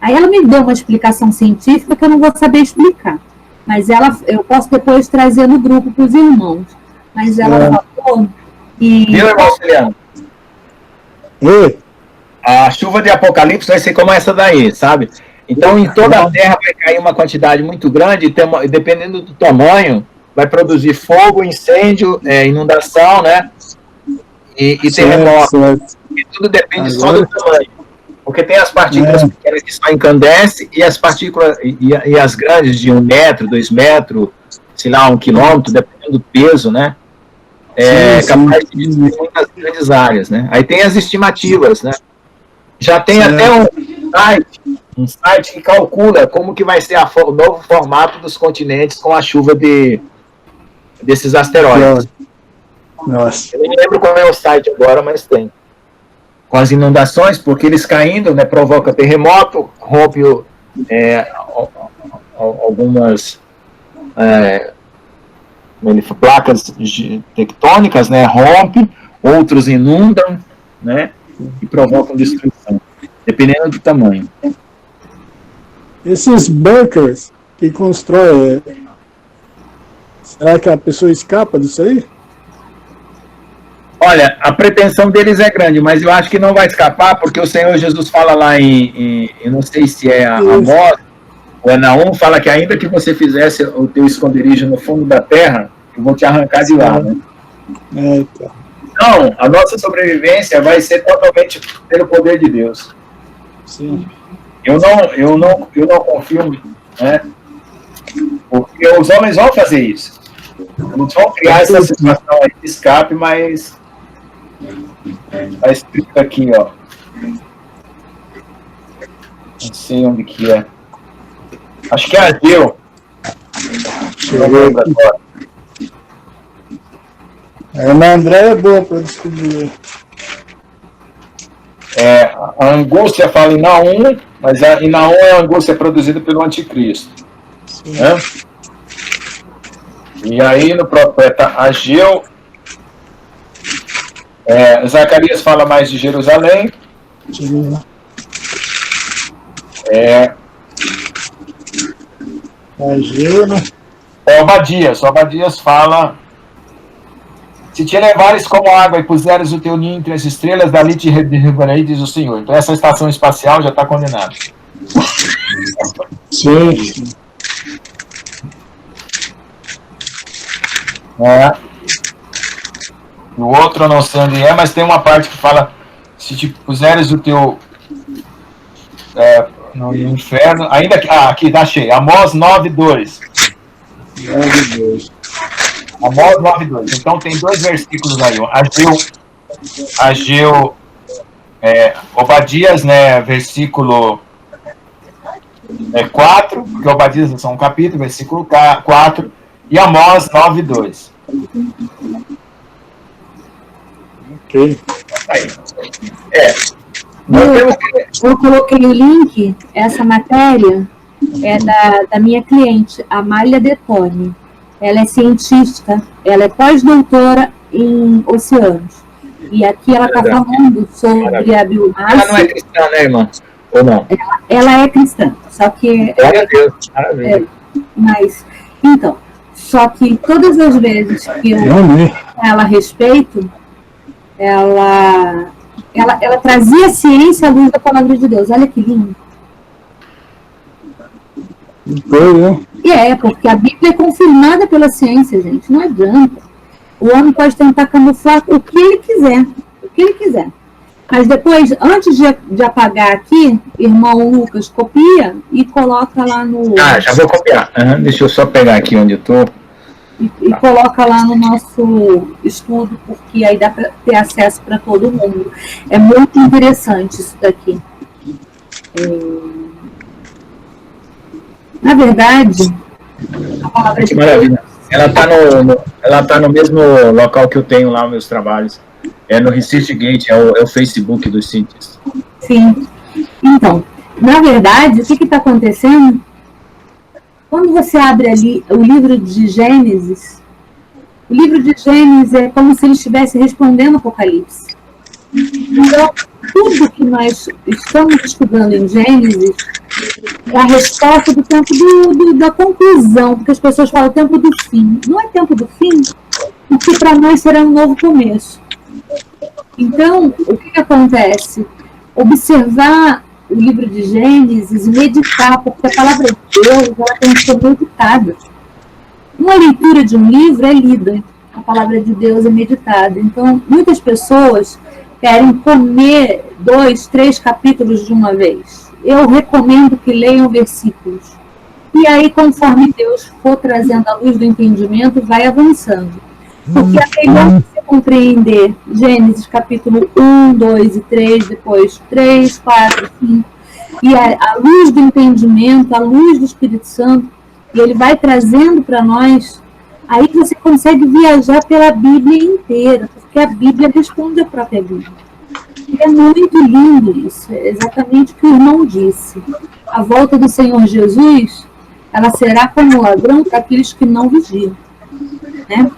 A: Aí ela me deu uma explicação científica que eu não vou saber explicar. Mas eu posso depois trazer no grupo para os irmãos. Mas ela falou que...
B: Viu, irmão Ciliano?
C: Oi.
B: A chuva de Apocalipse vai ser como essa daí, sabe? Então, em toda a terra vai cair uma quantidade muito grande, e dependendo do tamanho, vai produzir fogo, incêndio, inundação, né? E terremoto. E tudo depende só do tamanho. Porque tem as partículas pequenas que só encandecem e as partículas e as grandes de 1 metro, 2 metros, sei lá, 1 quilômetro, dependendo do peso, né? Capaz de destruir muitas grandes áreas, né? Aí tem as estimativas, né? Já tem até um site que calcula como que vai ser o novo formato dos continentes com a chuva desses asteroides.
C: Nossa.
B: Eu não lembro qual é o site agora, mas tem. Com as inundações, porque eles caindo, né, provoca terremoto, rompe algumas placas tectônicas, né, rompe, outros inundam, né, e provocam destruição, dependendo do tamanho.
C: Esses bunkers que constrói, será que a pessoa escapa disso aí?
B: Olha, a pretensão deles é grande, mas eu acho que não vai escapar, porque o Senhor Jesus fala lá eu não sei se é a Amós, ou é Naum, fala que ainda que você fizesse o teu esconderijo no fundo da terra, eu vou te arrancar de lá, né? Então, a nossa sobrevivência vai ser totalmente pelo poder de Deus.
C: Sim.
B: Eu não confio, né? Porque os homens vão fazer isso. Eles vão criar essa situação aí de escape, mas está escrito aqui, ó. Não sei onde que é. Acho que é Ageu. Não lembro agora.
C: A irmã André é boa para descobrir.
B: A angústia fala em Naum, mas em Naum é a angústia produzida pelo anticristo. Né? E aí no profeta Ageu, Zacarias fala mais de Jerusalém.
C: Ageu, né?
B: Obadias fala: se te levares como água e puseres o teu ninho entre as estrelas, dali te derribarei, diz o Senhor. Então essa estação espacial já está condenada.
C: Sim.
B: O outro eu não sei onde é, mas tem uma parte que fala: se te puseres o teu no inferno, ainda que, aqui tá cheio, Amós 9:2. Amós 9:2. Então tem 2 versículos aí, Ageu, Obadias, né, versículo 4, porque Obadias é só um capítulo, versículo 4, e Amós 9:2.
C: Ok.
B: Aí.
A: Eu coloquei o link, essa matéria é da minha cliente, Amália Detoni. Ela é cientista, ela é pós-doutora em oceanos. E aqui ela está falando sobre a biomassa.
B: Ela não é cristã, né, irmã? Ou não?
A: Ela é cristã, só que...
B: Glória a Deus, maravilha.
A: Mas, então, só que todas as vezes que eu ela a respeito, ela trazia a ciência à luz da palavra de Deus. Olha que lindo. Porque a Bíblia é confirmada pela ciência, gente. Não adianta. O homem pode tentar camuflar o que ele quiser. Mas depois, antes de apagar aqui, irmão Lucas, copia e coloca lá no...
B: Já vou copiar. Deixa eu só pegar aqui onde eu estou.
A: E coloca lá no nosso estudo, porque aí dá para ter acesso para todo mundo. É muito interessante isso daqui. Na verdade, a palavra de
B: Maravilha. Ela tá no mesmo local que eu tenho lá meus trabalhos. É no ResearchGate, é o Facebook dos cientistas.
A: Sim. Então, na verdade, o que está acontecendo? Quando você abre ali o livro de Gênesis, o livro de Gênesis é como se ele estivesse respondendo ao Apocalipse. Então, tudo que nós estamos estudando em Gênesis é a resposta do tempo da conclusão, porque as pessoas falam tempo do fim. Não é tempo do fim, porque para nós será um novo começo. Então, o que acontece? Observar o livro de Gênesis e meditar, porque a palavra de Deus ela tem que ser meditada. Uma leitura de um livro é lida, a palavra de Deus é meditada. Então, muitas pessoas querem comer 2, 3 capítulos de uma vez. Eu recomendo que leiam versículos. E aí, conforme Deus for trazendo a luz do entendimento, vai avançando. Porque é melhor você compreender Gênesis capítulo 1, 2 e 3, depois 3, 4, 5. E a luz do entendimento, a luz do Espírito Santo, e ele vai trazendo para nós, aí que você consegue viajar pela Bíblia inteira, porque a Bíblia responde a própria Bíblia. E é muito lindo isso, é exatamente o que o irmão disse. A volta do Senhor Jesus, ela será como ladrão para aqueles que não vigiam, né?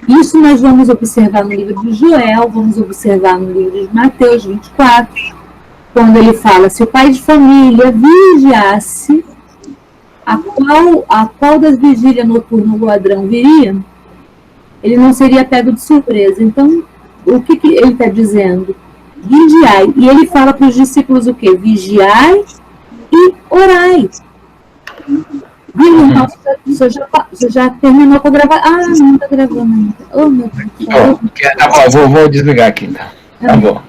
A: Isso nós vamos observar no livro de Joel, vamos observar no livro de Mateus 24, quando ele fala, se o pai de família vigiasse, a qual das vigílias noturnas o ladrão viria, ele não seria pego de surpresa. Então, o que ele está dizendo? Vigiai. E ele fala para os discípulos o quê? Vigiai e orai. Viu, você já terminou para gravar? Não está gravando ainda. Oh, meu Deus.
B: Tá bom, vou desligar aqui, então. Tá bom.